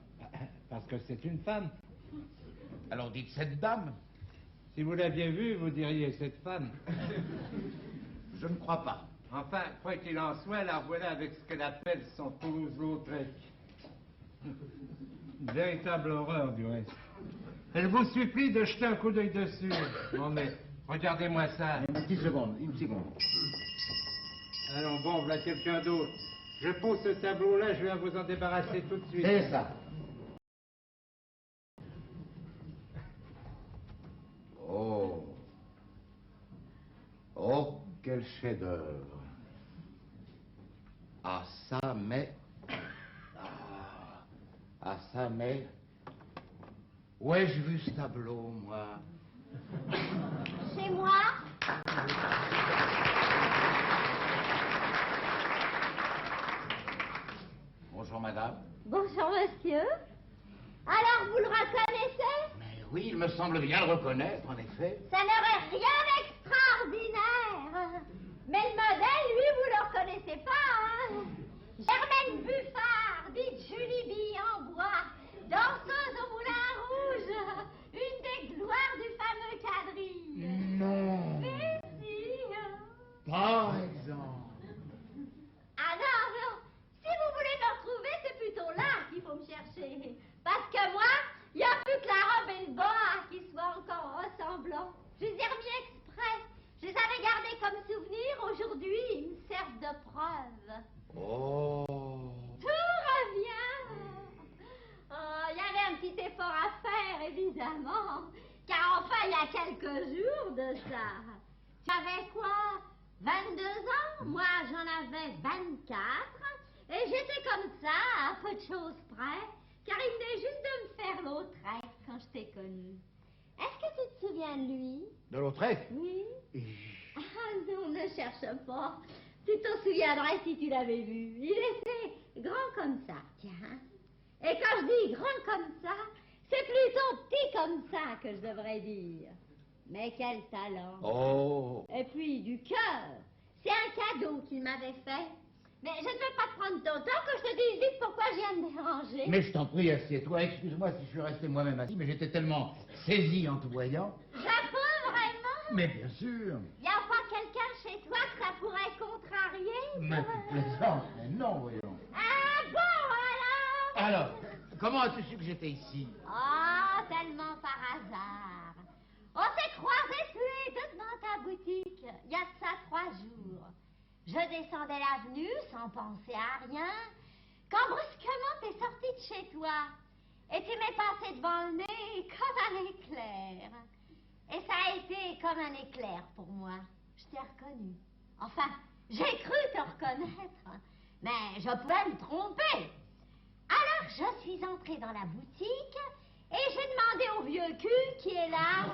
Parce que c'est une femme. Alors dites cette dame. Si vous l'aviez vue, vous diriez cette femme. Je ne crois pas. Enfin, quoi qu'il en soit, la voilà avec ce qu'elle appelle son Toulouse-Lautrec. Une véritable horreur, du reste. Elle vous supplie de jeter un coup d'œil dessus. Non mais, regardez-moi ça. Une petite seconde, une seconde. Allons, bon, voilà quelqu'un d'autre. Je pose ce tableau-là, je viens vous en débarrasser tout de suite. C'est ça. Oh. Oh, quel chef-d'œuvre. Ah, ça, mais... Ah, ça, mais... Où ai-je vu ce tableau, moi? Chez moi? Bonjour, madame. Bonjour, monsieur. Alors, vous le reconnaissez? Mais oui, il me semble bien le reconnaître, en effet. Ça n'aurait rien d'extraordinaire. Mais le modèle, lui, vous le reconnaissez pas, hein? Germaine Buffard, dite Julie Bille en bois, danseuse au Moulin Rouge, une des gloires du fameux quadrille. Non. Mais si. Par exemple. Ah non, non. Si vous voulez me retrouver, c'est plutôt là qu'il faut me chercher. Parce que moi, il n'y a plus que la robe et le bas qui soient encore ressemblants. Je les ai remis exprès. Je les avais gardés comme souvenir. Aujourd'hui, ils me servent de preuve. Oh. Tout revient. Oh, il y avait un petit effort à faire, évidemment. Car enfin, il y a quelques jours de ça. Tu avais quoi? 22 ans? Moi, j'en avais 24. Et j'étais comme ça, à peu de choses près. Car il venait juste de me faire Lautrec quand je t'ai connue. Est-ce que tu te souviens de lui? De Lautrec? Oui. Ah non, ne cherche pas. Tu t'en souviendrais si tu l'avais vu. Il était grand comme ça, tiens. Et quand je dis grand comme ça, c'est plutôt petit comme ça que je devrais dire. Mais quel talent. Oh. Et puis du cœur. C'est un cadeau qu'il m'avait fait. Mais je ne vais pas te prendre ton temps que je te dise vite pourquoi je viens de déranger. Mais je t'en prie, assieds-toi. Excuse-moi si je suis resté moi-même assis, mais j'étais tellement saisi en te voyant. Je peux vraiment? Mais bien sûr. Y a pas quelqu'un chez toi que ça pourrait contrarier? Mais tu plaisantes, mais non, voyons. Ah bon, alors? Alors, comment as-tu su que j'étais ici? Oh, tellement par hasard. On s'est croisés tous les deux devant ta boutique, il y a de ça 3 jours. Je descendais l'avenue sans penser à rien, quand brusquement t'es sorti de chez toi. Et tu m'es passé devant le nez comme un éclair. Et ça a été comme un éclair pour moi. Je t'ai reconnu. Enfin, j'ai cru te reconnaître, mais je pouvais me tromper. Alors, je suis entrée dans la boutique et j'ai demandé au vieux cul qui est là.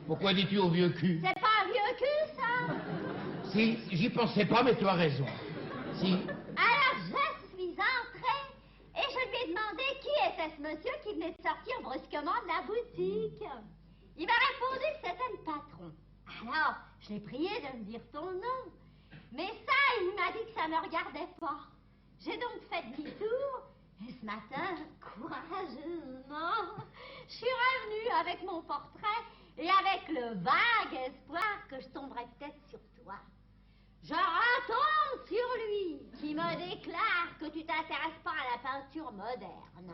Pourquoi dis-tu au vieux cul? C'est pas un vieux cul, ça? Si, j'y pensais pas, mais tu as raison. Si. Alors, je suis entrée et je lui ai demandé qui était ce monsieur qui venait de sortir brusquement de la boutique. Il m'a répondu que c'était le patron. Alors, je l'ai prié de me dire ton nom. Mais ça, il m'a dit que ça ne me regardait pas. J'ai donc fait demi-tour, et ce matin, courageusement, je suis revenue avec mon portrait et avec le vague espoir que je tomberais peut-être sur toi. Je retombe sur lui, qui me déclare que tu t'intéresses pas à la peinture moderne.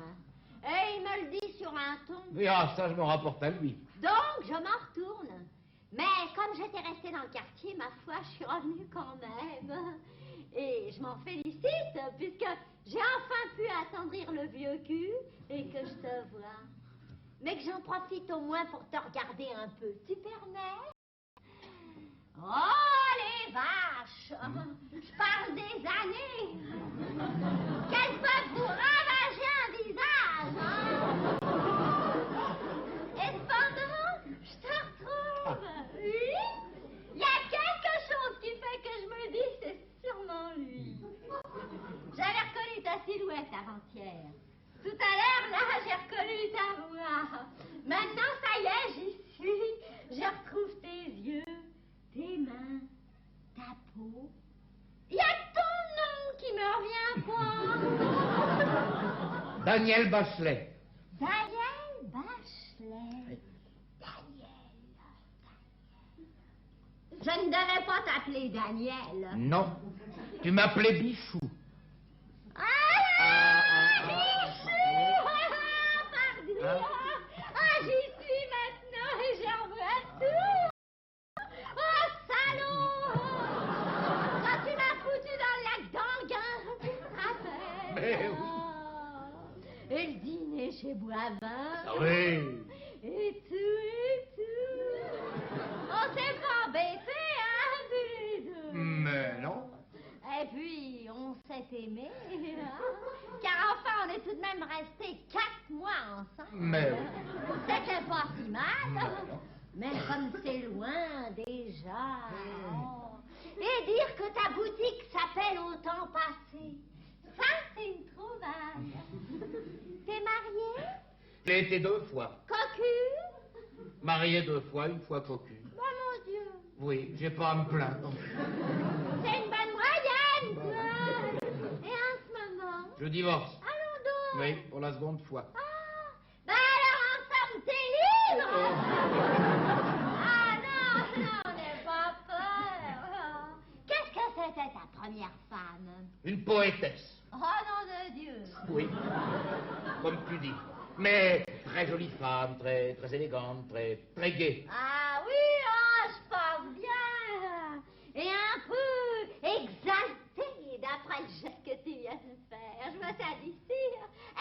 Et il me le dit sur un ton. Ah, ça, je me rapporte à lui. Donc, je m'en retourne. Mais comme j'étais restée dans le quartier, ma foi, je suis revenue quand même. Et je m'en félicite, puisque j'ai enfin pu attendrir le vieux cul et que je te vois. Mais que j'en profite au moins pour te regarder un peu. Tu permets? Oh, les vaches! Je parle des années qu'elles peuvent vous ravager un visage, hein? Et cependant, je te retrouve. Oui? Il y a quelque chose qui fait que je me dis c'est sûrement lui. J'avais reconnu ta silhouette avant-hier. Tout à l'heure, là, j'ai reconnu ta voix. Maintenant, ça y est, j'y suis. Je retrouve tes yeux, tes mains, ta peau. Il y a ton nom qui me revient pas. Daniel Bachelet. Daniel Bachelet. Je ne devais pas t'appeler Daniel. Non, tu m'appelais Bichou. Bichou! Pardon! J'y suis maintenant et j'en vois tout! Oh, salaud! Quand tu m'as foutu dans le lac d'Anguin, tu te rappelles? Mais oui. Et le dîner chez Boivin. Oui. Et tout. On s'est pas embêtés, hein, tous les deux. Mais non. Et puis, on s'est aimés, hein? Car enfin, on est tout de même restés 4 mois ensemble. Mais oui. C'était pas si mal. Mais comme c'est loin déjà. Oh. Et dire que ta boutique s'appelle Au temps passé, ça, c'est une trouvaille. T'es marié? J'ai été 2 fois. Cocu? Marié 2 fois, 1 fois cocu. Oh mon Dieu. Oui, j'ai pas à me plaindre. C'est une bonne moyenne, toi. Et en ce moment? Je divorce. Allons donc. Oui, pour la 2e fois. Ah, ben alors en somme, t'es libre. Ah non, n'aie pas peur. Qu'est-ce que c'était ta première femme? Une poétesse. Oh nom de Dieu. Oui, comme tu dis. Mais très jolie femme, très élégante, très gaie. Ah oui, je pense bien. Et un peu exaltée d'après le geste que tu viens de faire. Je me suis dit,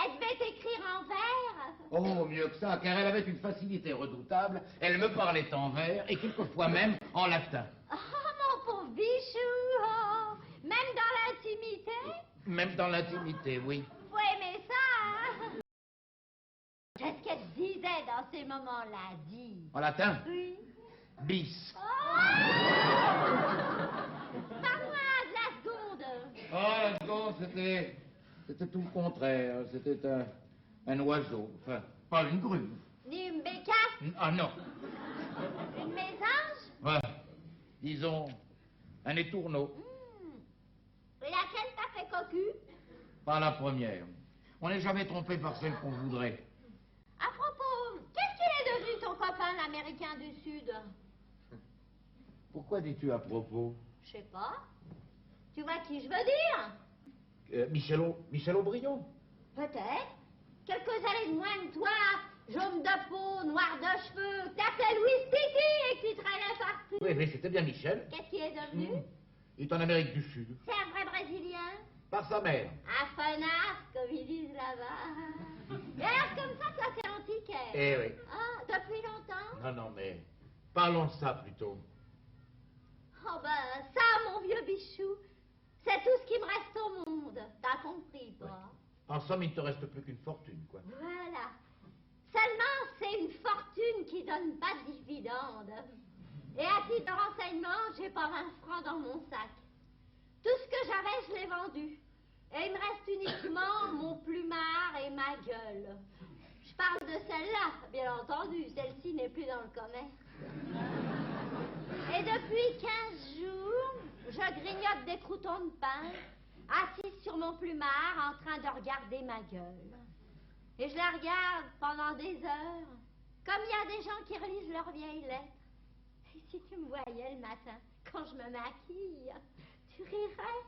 elle devait t'écrire en vers. Oh, mieux que ça, car elle avait une facilité redoutable. Elle me parlait en vers et quelquefois même en latin. Oh, mon pauvre bichou. Oh. Même dans l'intimité? Même dans l'intimité, oui. Faut aimer ça, hein? Qu'est-ce qu'elle disait dans ces moments-là, dis? En latin? Oui. Bis. Oh! Parle-moi de la seconde. Oh, la seconde, c'était tout le contraire. C'était un oiseau. Enfin, pas une grue. Ni une bécasse? Ah non. Une mésange? Ouais. Disons, un étourneau. Et laquelle t'a fait cocu? Pas la première. On n'est jamais trompé par celle qu'on voudrait. À propos, qu'est-ce qu'il est devenu ton copain, l'Américain du Sud? Pourquoi dis-tu à propos? Je sais pas. Tu vois qui je veux dire? Michel Aubrion. Peut-être. Quelques années de moins que toi, jaune de peau, noir de cheveux, t'appelais Louis Titi et qui traînait partout. Oui, mais c'était bien Michel. Qu'est-ce qu'il est devenu? Il est en Amérique du Sud. C'est un vrai Brésilien? Par sa mère. Un fenasse, comme ils disent là-bas. Et alors, comme ça c'est antiquaire. Eh oui. Ah, depuis longtemps? Non, mais parlons de ça plutôt. Oh ben, ça, mon vieux bichou, c'est tout ce qui me reste au monde. T'as compris, pas? En somme, il ne te reste plus qu'une fortune, quoi. Voilà. Seulement, c'est une fortune qui donne pas de dividendes. Et à titre de renseignement, j'ai pas 20 francs dans mon sac. Tout ce que j'avais, je l'ai vendu. Et il me reste uniquement mon plumard et ma gueule. Je parle de celle-là, bien entendu. Celle-ci n'est plus dans le commerce. Et depuis 15 jours, je grignote des croûtons de pain, assise sur mon plumard, en train de regarder ma gueule. Et je la regarde pendant des heures, Comme il y a des gens qui relisent leurs vieilles lettres. Et si tu me voyais le matin, quand je me maquille, tu rirais.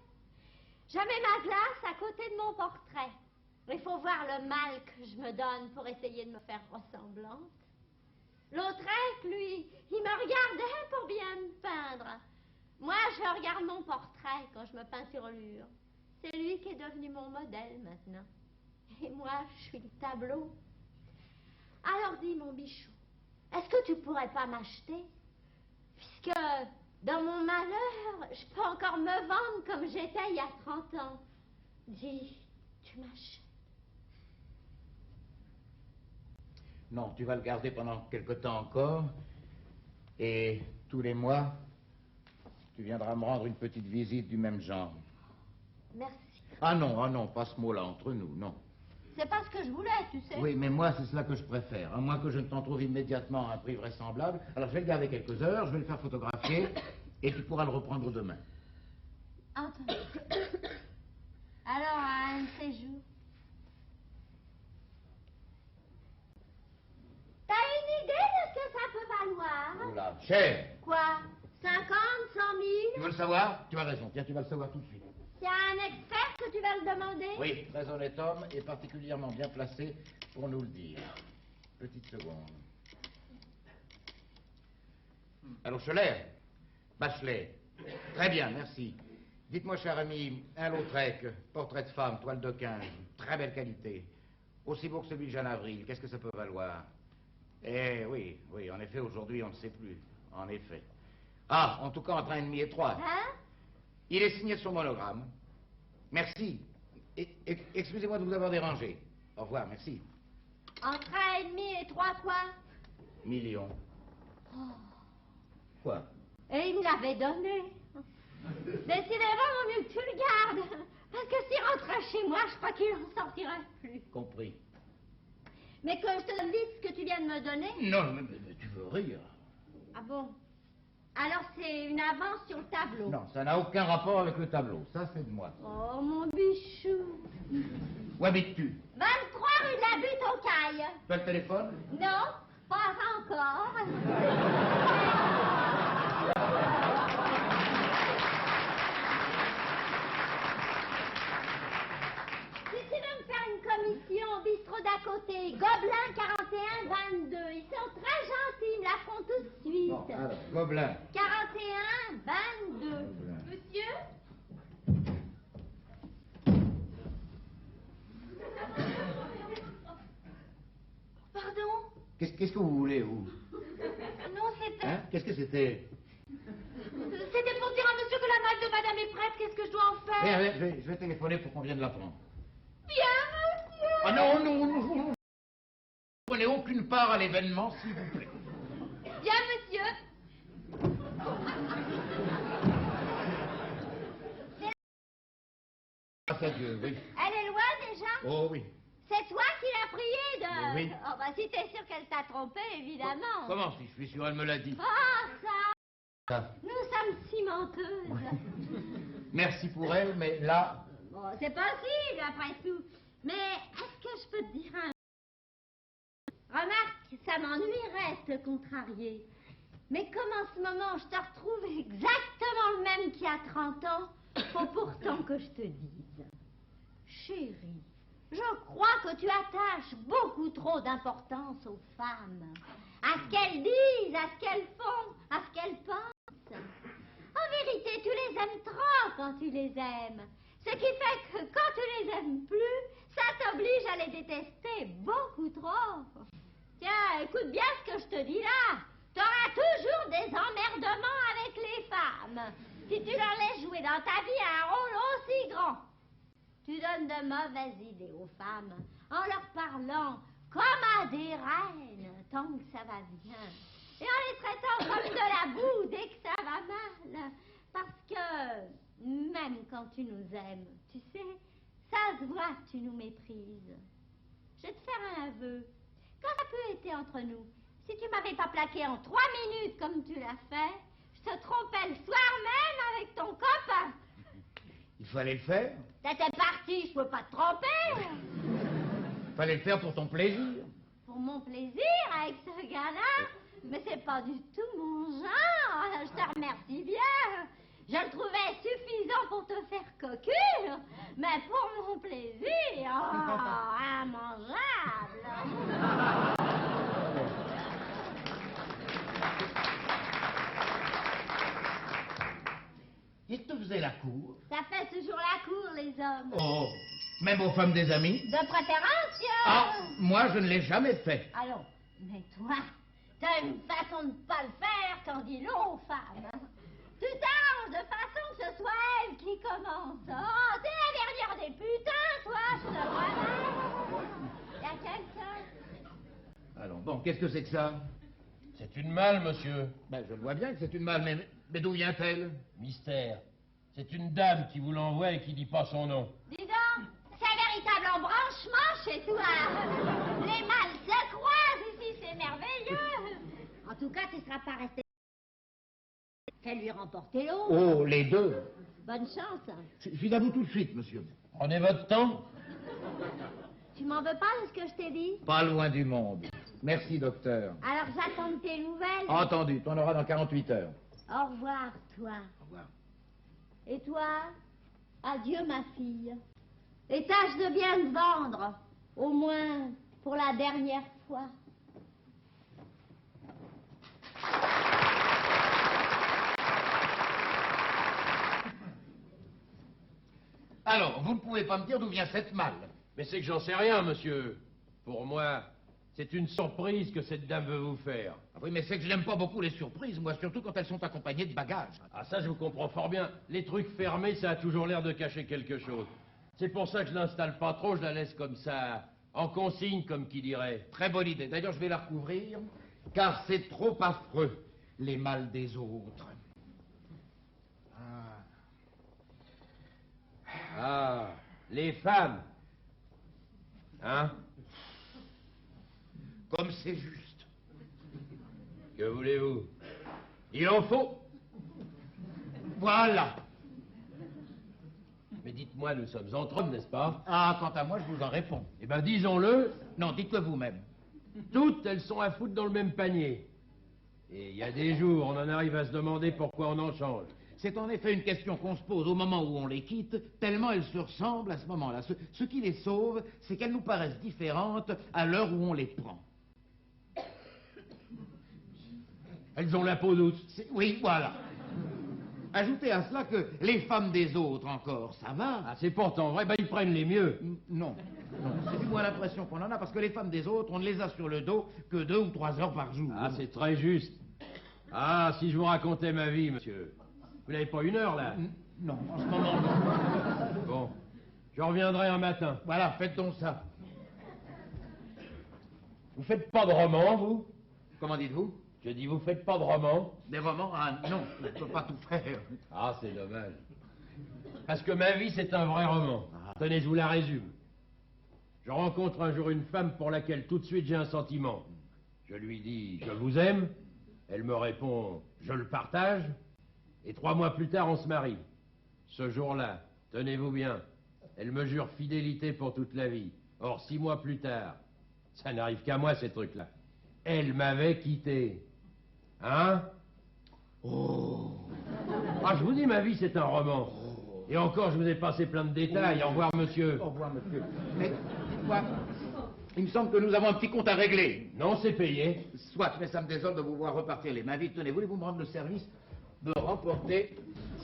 Je mets ma glace à côté de mon portrait. Il faut voir le mal que je me donne pour essayer de me faire ressemblante. Lautrec, lui, il me regardait pour bien me peindre. Moi, je regarde mon portrait quand je me peinturlure. C'est lui qui est devenu mon modèle maintenant. Et moi, je suis le tableau. Alors dis, mon bichou, est-ce que tu pourrais pas m'acheter? Puisque dans mon malheur, je peux encore me vendre comme j'étais il y a 30 ans. Dis, tu m'achètes? Non, tu vas le garder pendant quelque temps encore. Et tous les mois, tu viendras me rendre une petite visite du même genre. Merci. Ah non, pas ce mot-là entre nous, non. C'est pas ce que je voulais, tu sais. Oui, mais moi, c'est cela que je préfère. À moins que je ne t'en trouve immédiatement à un prix vraisemblable. Alors, je vais le garder quelques heures, je vais le faire photographier, et tu pourras le reprendre demain. Entendu. Alors, à un de ces jours. T'as une idée de ce que ça peut valoir? Oula, cher. Quoi? 50, 100 000? Tu veux le savoir? Tu as raison. Tiens, tu vas le savoir tout de suite. Il y a un expert que tu vas le demander? Oui, très honnête homme et particulièrement bien placé pour nous le dire. Petite seconde. Alors, Bachelet. Très bien, merci. Dites-moi, cher ami, un Lautrec, portrait de femme, toile de 15, très belle qualité. Aussi beau que celui de Jeanne Avril, qu'est-ce que ça peut valoir? Eh oui, en effet, aujourd'hui, on ne sait plus. En effet. Ah, en tout cas, entre 1,5 et 3. Hein? Il est signé son monogramme. Merci. Excusez-moi de vous avoir dérangé. Au revoir, merci. Entre 1,5 et 3 quoi? Millions. Quoi? Et il me l'avait donné. Décidément, vaut mieux que tu le gardes. Parce que s'il rentrait chez moi, je crois qu'il n'en sortirait plus. Compris. Mais que je te donne vite ce que tu viens de me donner? Non, mais tu veux rire. Ah bon? Alors c'est une avance sur le tableau? Non, ça n'a aucun rapport avec le tableau. Ça, c'est de moi. Oh, mon bichou. Où habites-tu? 23 rue de la Butte aux Cailles. Tu as le téléphone? Non, pas encore. Si tu veux me faire une commission au bistrot d'à côté, Gobelin 41-22. Ils sont très gentils, ils me la font tout de suite. Bon, alors, Gobelin. 41-22. Gobelin. Monsieur? Pardon? Qu'est-ce que vous voulez, vous? Non, c'était... Hein? Qu'est-ce que c'était? C'était pour dire à monsieur que la malle de madame est prête. Qu'est-ce que je dois en faire? Je vais téléphoner pour qu'on vienne la prendre. Bien, monsieur. Ah non. Vous prenez aucune part à l'événement, s'il vous plaît. Bien, monsieur. Grâce à Dieu, oui. Elle est loin déjà? Oh oui. C'est toi qui l'as priée de... Oui. Oh, bah si t'es sûr qu'elle t'a trompé, évidemment. Comment si je suis sûr, elle me l'a dit. Ah, ça... Ça. Nous sommes cimenteuses. Merci pour elle, mais là... Bon, c'est possible, après tout. Mais est-ce que je peux te dire un... Remarque, ça m'ennuierait de te contrarier. Mais comme en ce moment, je te retrouve exactement le même qu'il y a 30 ans, faut pourtant que je te dise. Chérie, je crois que tu attaches beaucoup trop d'importance aux femmes. À ce qu'elles disent, à ce qu'elles font, à ce qu'elles pensent. En vérité, tu les aimes trop quand tu les aimes. Ce qui fait que quand tu les aimes plus, ça t'oblige à les détester beaucoup trop. Tiens, écoute bien ce que je te dis là. T'auras toujours des emmerdements avec les femmes. Si tu leur laisses jouer dans ta vie un rôle aussi grand. Tu donnes de mauvaises idées aux femmes en leur parlant comme à des reines tant que ça va bien. Et en les traitant comme de la boue dès que ça va mal. Parce que même quand tu nous aimes, tu sais, ça se voit que tu nous méprises. Je vais te faire un aveu. Quand ça peut être entre nous, si tu m'avais pas plaqué en 3 minutes comme tu l'as fait, je te trompais le soir même avec ton copain. Il fallait le faire. T'étais parti, je peux pas te tromper. Il fallait le faire pour ton plaisir. Pour mon mon plaisir avec ce gars-là, mais c'est pas du tout mon genre. Je te remercie bien. Je le trouvais suffisant pour te faire cocu, mais pour mon plaisir, immangeable. Il te faisait la cour. Ça fait toujours la cour, les hommes. Oh, même aux femmes des amis. De préférence, Ah, moi je ne l'ai jamais fait. Allons, mais toi, t'as une façon de pas le faire qu'en dit long aux femmes. Tu t'arranges de façon que ce soit elle qui commence. Oh, t'es la dernière des putains, toi, je te le rappelle. Y'a quelqu'un? Allons, bon, qu'est-ce que c'est que ça? C'est une malle, monsieur. Ben, je vois bien que c'est une malle, mais d'où vient-elle? Mystère. C'est une dame qui vous l'envoie et qui dit pas son nom. Dis donc, c'est un véritable embranchement chez toi. Les mâles se croisent ici, c'est merveilleux. En tout cas, tu ne seras pas resté. Fais-lui remporter l'eau. Oh, les deux. Bonne chance. Je suis à vous tout de suite, monsieur. Prenez votre temps. Tu m'en veux pas de ce que je t'ai dit? Pas loin du monde. Merci, docteur. Alors j'attends de tes nouvelles. Entendu, t'en auras dans 48 heures. Au revoir, toi. Au revoir. Et toi? Adieu, ma fille. Et tâche de bien te vendre, au moins pour la dernière fois. Alors, vous ne pouvez pas me dire d'où vient cette malle? Mais c'est que j'en sais rien, monsieur. Pour moi, c'est une surprise que cette dame veut vous faire. Ah oui, mais c'est que je n'aime pas beaucoup les surprises, moi, surtout quand elles sont accompagnées de bagages. Ah, ça, je vous comprends fort bien. Les trucs fermés, ça a toujours l'air de cacher quelque chose. C'est pour ça que je l'installe pas trop, je la laisse comme ça, en consigne, comme qui dirait. Très bonne idée. D'ailleurs, je vais la recouvrir, car c'est trop affreux, les malles des autres. Ah, les femmes. Hein? Comme c'est juste. Que voulez-vous? Il en faut. Voilà. Mais dites-moi, nous sommes entre hommes, n'est-ce pas? Ah, quant à moi, je vous en réponds. Eh ben, disons-le, Non, dites-le vous-même. toutes, elles sont à foutre dans le même panier. Et il y a des jours, on en arrive à se demander pourquoi on en change. C'est en effet une question qu'on se pose au moment où on les quitte, tellement elles se ressemblent à ce moment-là. Ce qui les sauve, c'est qu'elles nous paraissent différentes à l'heure où on les prend. Elles ont la peau douce. Oui, voilà. Ajoutez à cela que les femmes des autres encore, ça va? Ah, c'est pourtant vrai, ben ils prennent les mieux. Non, non. C'est du moins l'impression qu'on en a, parce que les femmes des autres, on ne les a sur le dos que 2 ou 3 heures par jour. Ah, c'est très juste. Ah, si je vous racontais ma vie, monsieur. Vous n'avez pas une heure, là? Non, en ce moment, non. Bon, je reviendrai un matin. Voilà, faites donc ça. Vous faites pas de roman, vous? Comment dites-vous? Je dis, vous faites pas de roman? Des romans? Ah non, je ne peux pas tout faire. Ah, c'est dommage. Parce que ma vie, c'est un vrai roman. Tenez, je vous la résume. Je rencontre un jour une femme pour laquelle tout de suite j'ai un sentiment. Je lui dis, je vous aime. Elle me répond, je le partage. Et 3 mois plus tard, on se marie. Ce jour-là, tenez-vous bien, elle me jure fidélité pour toute la vie. Or, 6 mois plus tard, ça n'arrive qu'à moi, ces trucs-là. Elle m'avait quitté. Hein? Oh! Ah, je vous dis, ma vie, c'est un roman. Et encore, je vous ai passé plein de détails. Au revoir, monsieur. Au revoir, monsieur. Mais, dites-moi, il me semble que nous avons un petit compte à régler. Non, c'est payé. Soit, mais ça me désole de vous voir repartir les mains vides. Tenez, voulez-vous me rendre le service de remporter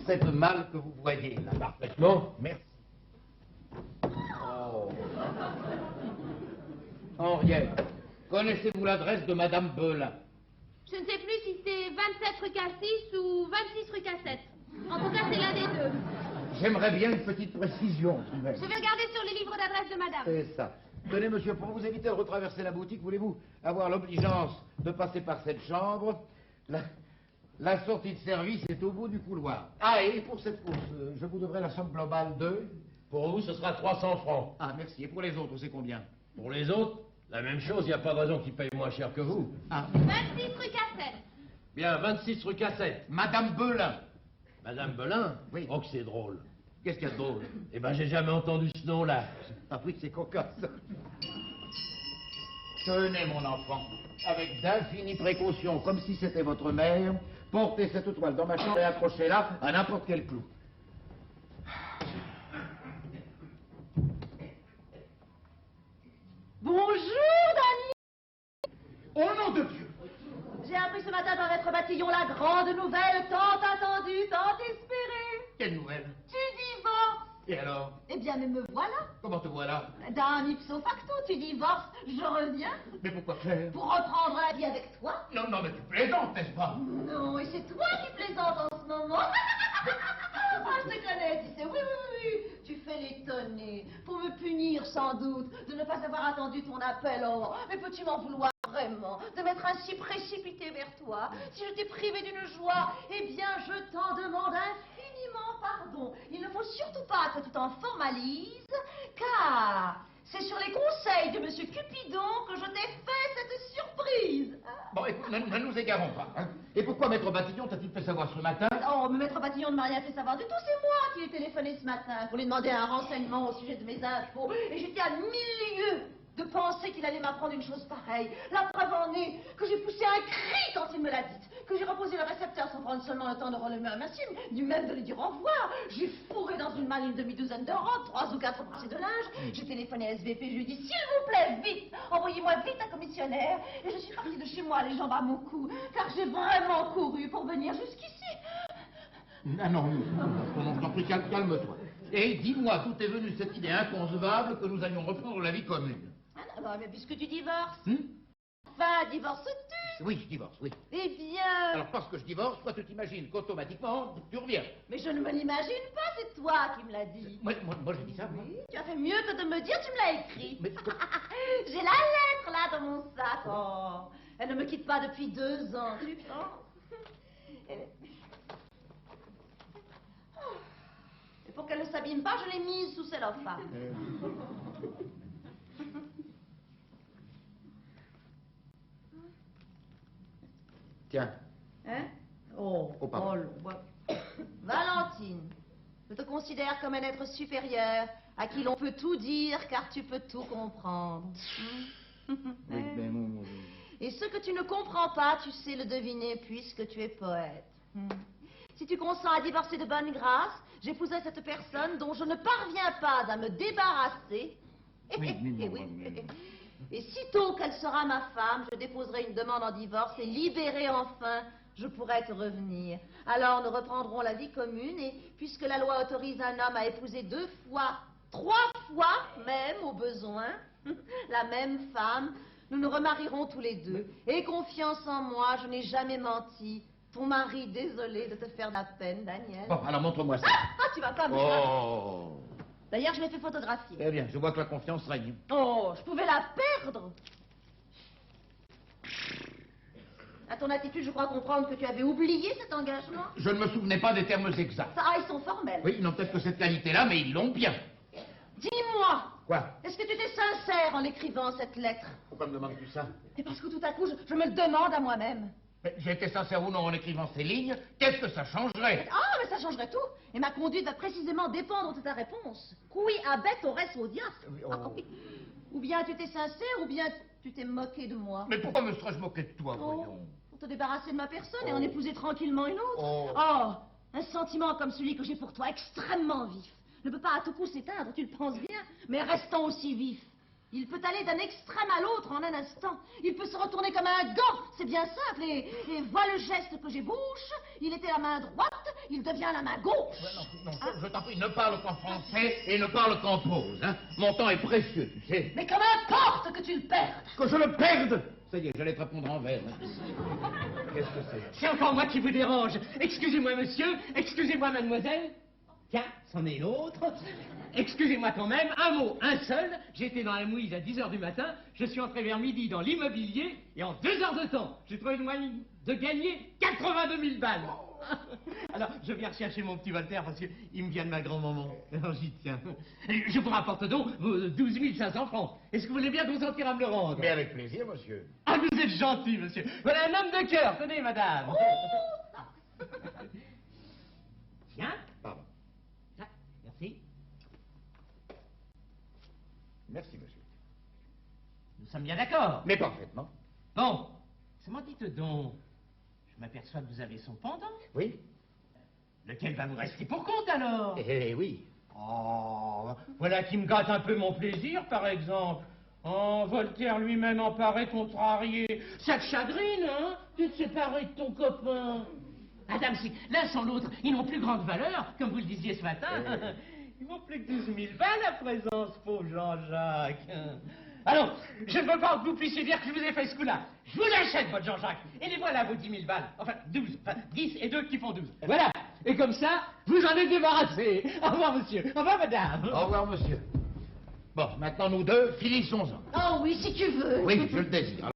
cette malle que vous voyez là? Parfaitement. Merci. Oh. Henriette, connaissez-vous l'adresse de Madame Belin? Je ne sais plus si c'est 27 rue Cassis ou 26 rue Cassette. En tout cas, c'est l'un des deux. J'aimerais bien une petite précision, tout de même. Je vais regarder sur les livres d'adresse de madame. C'est ça. Tenez, monsieur, pour vous éviter de retraverser la boutique, voulez-vous avoir l'obligeance de passer par cette chambre? La sortie de service est au bout du couloir. Ah, et pour cette course, je vous devrai la somme globale de... Pour vous, ce sera 300 francs. Ah, merci. Et pour les autres, c'est combien? Pour les autres, la même chose. Il n'y a pas de raison qu'ils payent moins cher que vous. Ah, 26 rue Cassette. Bien, 26 rue Cassette. Madame Belin. Madame Belin? Oui. Oh, que c'est drôle. Qu'est-ce qu'il y a de drôle? Eh ben, j'ai jamais entendu ce nom-là. Ah oui, c'est cocasse. Tenez, mon enfant, avec d'infinies précautions, comme si c'était votre mère, portez cette toile dans ma chambre et accrochez-la à n'importe quel clou. Bonjour, Dany. Au nom de Dieu! J'ai appris ce matin par Maître Batillon la grande nouvelle, tant attendue, tant espérée. Quelle nouvelle? Tu divorces. Et alors? Eh bien, mais me voilà. Comment te voilà? D'un ipso facto, tu divorces, je reviens. Mais pourquoi faire? Pour reprendre la vie avec toi. Non, non, mais tu plaisantes, n'est-ce pas? Non, et c'est toi qui plaisantes en ce moment. Ah, je te connais, tu sais, oui, oui, oui. Tu fais l'étonner, pour me punir sans doute, de ne pas avoir attendu ton appel. Oh, mais peux-tu m'en vouloir vraiment, de m'être ainsi précipité vers toi? Si je t'ai privé d'une joie, eh bien, je t'en demande infiniment pardon. Il ne faut surtout pas que tu t'en formalises, car c'est sur les conseils de Monsieur Cupidon que je t'ai fait cette surprise. Bon, écoute, ne nous égarons pas. Hein. Et pourquoi Maître Batillon t'a-t-il fait savoir ce matin? Oh, mais Maître Batillon ne m'a rien fait savoir du tout. C'est moi qui ai téléphoné ce matin pour lui demander un renseignement au sujet de mes infos. Et j'étais à 1000 lieues de penser qu'il allait m'apprendre une chose pareille. La preuve en est que j'ai poussé un cri quand il me l'a dit. Que j'ai reposé le récepteur sans prendre seulement le temps de relever un machine, du même de lui dire au revoir. J'ai fourré dans une malle une demi-douzaine de robes, 3 ou 4 brassées de linge. J'ai téléphoné à SVP, je lui ai dit, s'il vous plaît, vite, envoyez-moi vite un commissionnaire. Et je suis partie de chez moi, les jambes à mon cou, car j'ai vraiment couru pour venir jusqu'ici. Ah non, non, t'en prie, calme-toi. Et dis-moi, d'où est venue cette idée inconcevable que nous allions reprendre la vie commune? Ah non, mais puisque tu divorces. Enfin, divorces-tu? Oui, je divorce, oui. Eh bien... Alors, parce que je divorce, toi, tu t'imagines qu'automatiquement, tu reviens. Mais je ne me l'imagine pas, c'est toi qui me l'as dit. Moi j'ai dit ça, oui. Tu as fait mieux que de me dire, tu me l'as écrit. Mais... J'ai la lettre, là, dans mon sac. Oh, elle ne me quitte pas depuis 2 ans, tu penses? Et pour qu'elle ne s'abîme pas, je l'ai mise sous cellophane. Tiens. Hein? Oh, pardon. Valentine, je te considère comme un être supérieur à qui l'on peut tout dire car tu peux tout comprendre. Oui, mais non... Et ce que tu ne comprends pas, tu sais le deviner puisque tu es poète. Si tu consens à divorcer de bonne grâce, j'épouserai cette personne dont je ne parviens pas à me débarrasser. Et sitôt qu'elle sera ma femme, je déposerai une demande en divorce et libérée enfin, je pourrai te revenir. Alors nous reprendrons la vie commune et puisque la loi autorise un homme à épouser 2 fois, 3 fois même au besoin, la même femme, nous nous remarierons tous les 2. Aie confiance en moi, je n'ai jamais menti. Ton mari, désolé de te faire de la peine, Daniel. Bon, alors montre-moi ça. Ah, tu vas pas me... Oh. D'ailleurs, je l'ai fait photographier. Eh bien, je vois que la confiance règne. Oh, je pouvais la perdre. À ton attitude, je crois comprendre que tu avais oublié cet engagement. Je ne me souvenais pas des termes exacts. Ah, ils sont formels. Oui, ils n'ont peut-être que cette qualité-là, mais ils l'ont bien. Dis-moi. Quoi? Est-ce que tu étais sincère en écrivant cette lettre? Pourquoi me demandes-tu ça? Et parce que tout à coup, je me le demande à moi-même. J'ai été sincère ou non en écrivant ces lignes, qu'est-ce que ça changerait? Ah, mais ça changerait tout. Et ma conduite va précisément dépendre de ta réponse. Cui abet res audias. Ah, oui. Ou bien tu étais sincère, ou bien tu t'es moqué de moi. Mais pourquoi me serais-je moqué de toi, voyons? Pour te débarrasser de ma personne et en épouser tranquillement une autre. Oh, un sentiment comme celui que j'ai pour toi, extrêmement vif, ne peut pas à tout coup s'éteindre, tu le penses bien, mais restant aussi vif. Il peut aller d'un extrême à l'autre en un instant. Il peut se retourner comme un gant. C'est bien simple. Et vois le geste que j'ébauche. Il était la main droite, il devient la main gauche. Non, je t'en prie, ne parle qu'en français et ne parle qu'en prose. Hein. Mon temps est précieux, tu sais. Mais comme importe que tu le perdes. Que je le perde? Ça y est, j'allais te répondre en vers. Qu'est-ce que c'est? C'est encore moi qui vous dérange. Excusez-moi, monsieur. Excusez-moi, mademoiselle. Tiens, c'en est l'autre. Excusez-moi quand même, un mot, un seul. J'étais dans la mouise à 10h du matin, je suis entré vers midi dans l'immobilier, et en 2 heures de temps, j'ai trouvé le moyen de gagner 82 000 balles. Alors, je viens rechercher mon petit Voltaire parce qu'il me vient de ma grand-maman. Alors, j'y tiens. Je vous rapporte donc vos 12 500 francs. Est-ce que vous voulez bien consentir à me le rendre? Mais avec plaisir, monsieur. Ah, vous êtes gentil, monsieur. Voilà un homme de cœur. Tenez, madame. Tiens. Pardon. Ah, merci. Merci, monsieur. Nous sommes bien d'accord. Mais parfaitement. Bon, seulement dites donc, je m'aperçois que vous avez son pendant. Oui. Lequel va vous rester pour compte alors? Eh oui. Oh, voilà qui me gâte un peu mon plaisir, par exemple. Oh, Voltaire lui-même en paraît contrarié. Ça te chagrine, hein, de te séparer de ton copain. Madame, si l'un sans l'autre, ils n'ont plus grande valeur, comme vous le disiez ce matin. Ils n'ont plus que 12 000 balles à présent, ce pauvre Jean-Jacques. Alors, je ne veux pas que vous puissiez dire que je vous ai fait ce coup-là. Je vous l'achète, votre Jean-Jacques. Et les voilà, vos 10 000 balles. Enfin, 12. Enfin, 10 et 2 qui font 12. Voilà. Et comme ça, vous en êtes débarrassé. Au revoir, monsieur. Au revoir, madame. Au revoir, monsieur. Bon, maintenant nous deux, finissons-en. Oh oui, si tu veux. Oui, je le désire.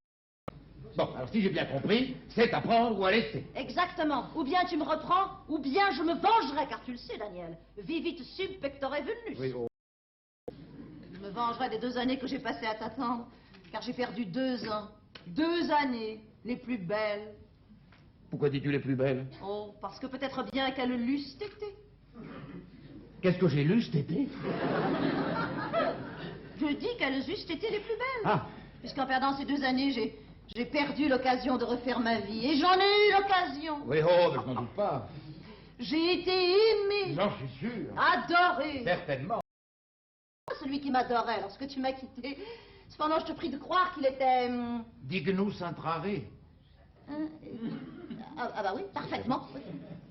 Bon, alors si j'ai bien compris, c'est à prendre ou à laisser. Exactement. Ou bien tu me reprends, ou bien je me vengerai, car tu le sais, Daniel. Vivit sub pectore vulnus. Oui, oh. Je me vengerai des 2 années que j'ai passées à t'attendre, car j'ai perdu 2 ans. 2 années, les plus belles. Pourquoi dis-tu les plus belles? Oh, parce que peut-être bien qu'elles l'eussent été. Qu'est-ce que j'ai lu cet été? Je dis qu'elles eussent été les plus belles. Ah. Puisqu'en perdant ces 2 années, j'ai perdu l'occasion de refaire ma vie. Et j'en ai eu l'occasion. Oui, oh, mais je n'en doute pas. J'ai été aimée. Non, je suis sûr. Adorée. Certainement. Celui qui m'adorait lorsque tu m'as quitté. Cependant, je te prie de croire qu'il était... Dignus intrare. Ah bah oui, parfaitement.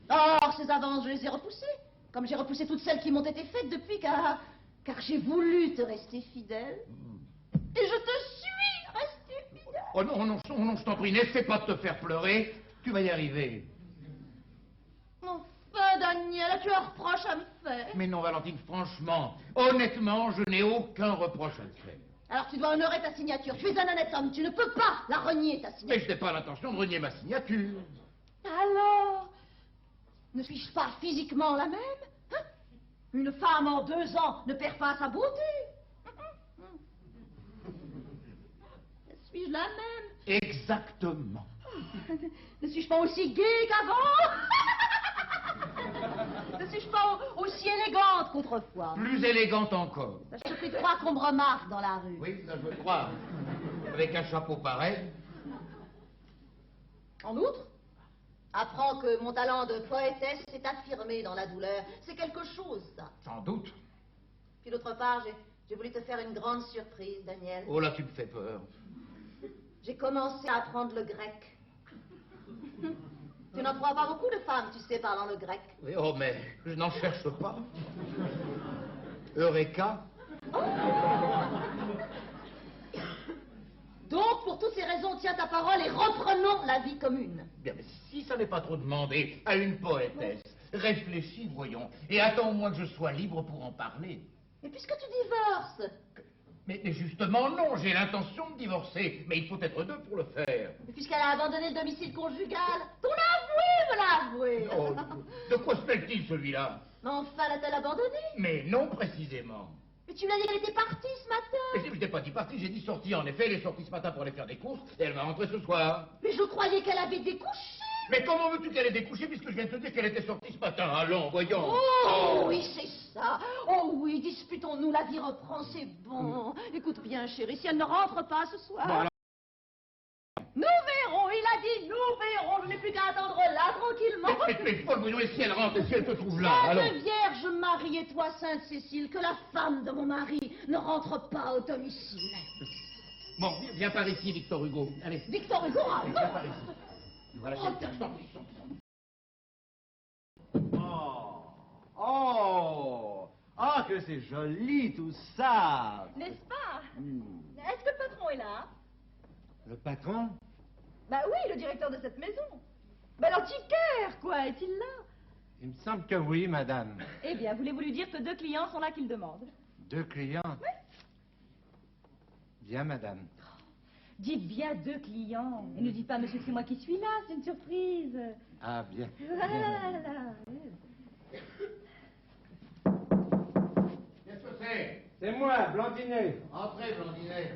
Or, ces avances, je les ai repoussées. Comme j'ai repoussé toutes celles qui m'ont été faites depuis, car j'ai voulu te rester fidèle. Et je te suis resté fidèle. Oh non, non, non, je t'en prie, n'essaie pas de te faire pleurer. Tu vas y arriver. Enfin, Daniel, tu as un reproche à me faire? Mais non, Valentine, franchement, honnêtement, je n'ai aucun reproche à te faire. Alors tu dois honorer ta signature. Tu es un honnête homme, tu ne peux pas la renier, ta Mais signature. je n'ai pas l'intention de renier ma signature. Alors, ne suis-je pas physiquement la même, hein? Une femme en 2 ans ne perd pas sa beauté. Suis-je la même? Exactement. Ne suis-je pas aussi gaie qu'avant? Ne suis-je pas aussi élégante qu'autrefois? Plus élégante encore. Je te prie de croire qu'on me remarque dans la rue. Oui, ça je veux croire. Avec un chapeau pareil. En outre, apprends que mon talent de poétesse s'est affirmé dans la douleur. C'est quelque chose, ça. Sans doute. Puis d'autre part, j'ai voulu te faire une grande surprise, Daniel. Oh là, tu me fais peur. J'ai commencé à apprendre le grec. Tu n'en trouves pas beaucoup de femmes, tu sais, parlant le grec. Oui, oh, mais je n'en cherche pas. Eureka. Oh. Donc, pour toutes ces raisons, tiens ta parole et reprenons la vie commune. Bien, mais si ça n'est pas trop demandé à une poétesse, réfléchis, voyons, et attends au moins que je sois libre pour en parler. Et puisque tu divorces... Mais justement, non, j'ai l'intention de divorcer, mais il faut être 2 pour le faire. Et puisqu'elle a abandonné le domicile conjugal, on l'a avoué, me l'a avoué. Oh, de quoi se mêle-t-il, celui-là? Enfin, l'a-t-elle abandonné? Mais non, précisément. Mais tu m'as dit qu'elle était partie ce matin. Mais je n'ai pas dit partie, j'ai dit sortie. En effet, elle est sortie ce matin pour aller faire des courses, et elle va rentrer ce soir. Mais je croyais qu'elle avait découché. Mais comment veux-tu qu'elle ait découché puisque je viens de te dire qu'elle était sortie ce matin? Allons, voyons. Oh, oui, c'est ça. Oh oui, disputons-nous, la vie reprend, c'est bon. Écoute bien, chérie, si elle ne rentre pas ce soir... Bon, alors... Nous verrons, il a dit, nous verrons. Je n'ai plus qu'à attendre là, tranquillement. Mais folle, voyons, et si elle rentre, et si elle te trouve là, Sainte allons. Vierge Marie et toi, Sainte Cécile, que la femme de mon mari ne rentre pas au domicile. Bon, viens par ici, Victor Hugo. Allez. Victor Hugo, ah, Allez, viens par ici. Voilà, Oh, ah, que c'est joli tout ça. n'est-ce pas? Est-ce que le patron est là? Le patron? Bah oui, le directeur de cette maison. Bah l'antiquaire, quoi, est-il là? Il me semble que oui, madame. Eh bien, voulez-vous lui dire que 2 clients sont là qu'il demande? 2 clients? Oui. Bien, madame. Dites bien 2 clients. Et ne dites pas, monsieur, que c'est moi qui suis là, c'est une surprise. Ah, bien. Voilà. Qu'est-ce que c'est? C'est moi, Blandinet. Entrez, Blandinet.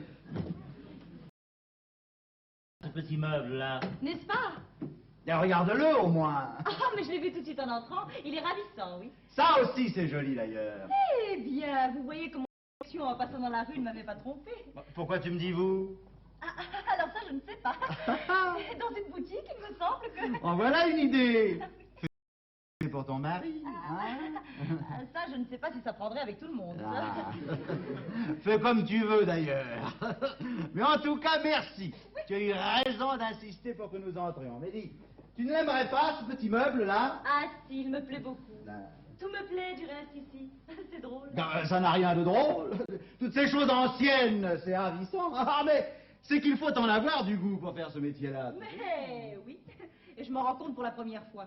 Ce petit meuble là. N'est-ce pas? Et regarde-le au moins. Ah, mais je l'ai vu tout de suite en entrant. Il est ravissant, oui. Ça aussi c'est joli d'ailleurs. Eh bien, vous voyez comment réaction en passant dans la rue ne m'avait pas trompée. Pourquoi tu me dis vous? Alors ça, je ne sais pas. Dans une boutique, il me semble que... En voilà une idée. C'est pour ton mari, hein? Ça, je ne sais pas si ça prendrait avec tout le monde. Ah. Fais comme tu veux, d'ailleurs. Mais en tout cas, merci. Tu as eu raison d'insister pour que nous entrions. Mais dis, tu ne l'aimerais pas, ce petit meuble-là? Ah si, il me plaît beaucoup. Ah. Tout me plaît du reste ici. C'est drôle. Non, ça n'a rien de drôle. Toutes ces choses anciennes, c'est ravissant. Ah, mais c'est qu'il faut en avoir du goût pour faire ce métier-là. Mais oui, et je m'en rends compte pour la première fois.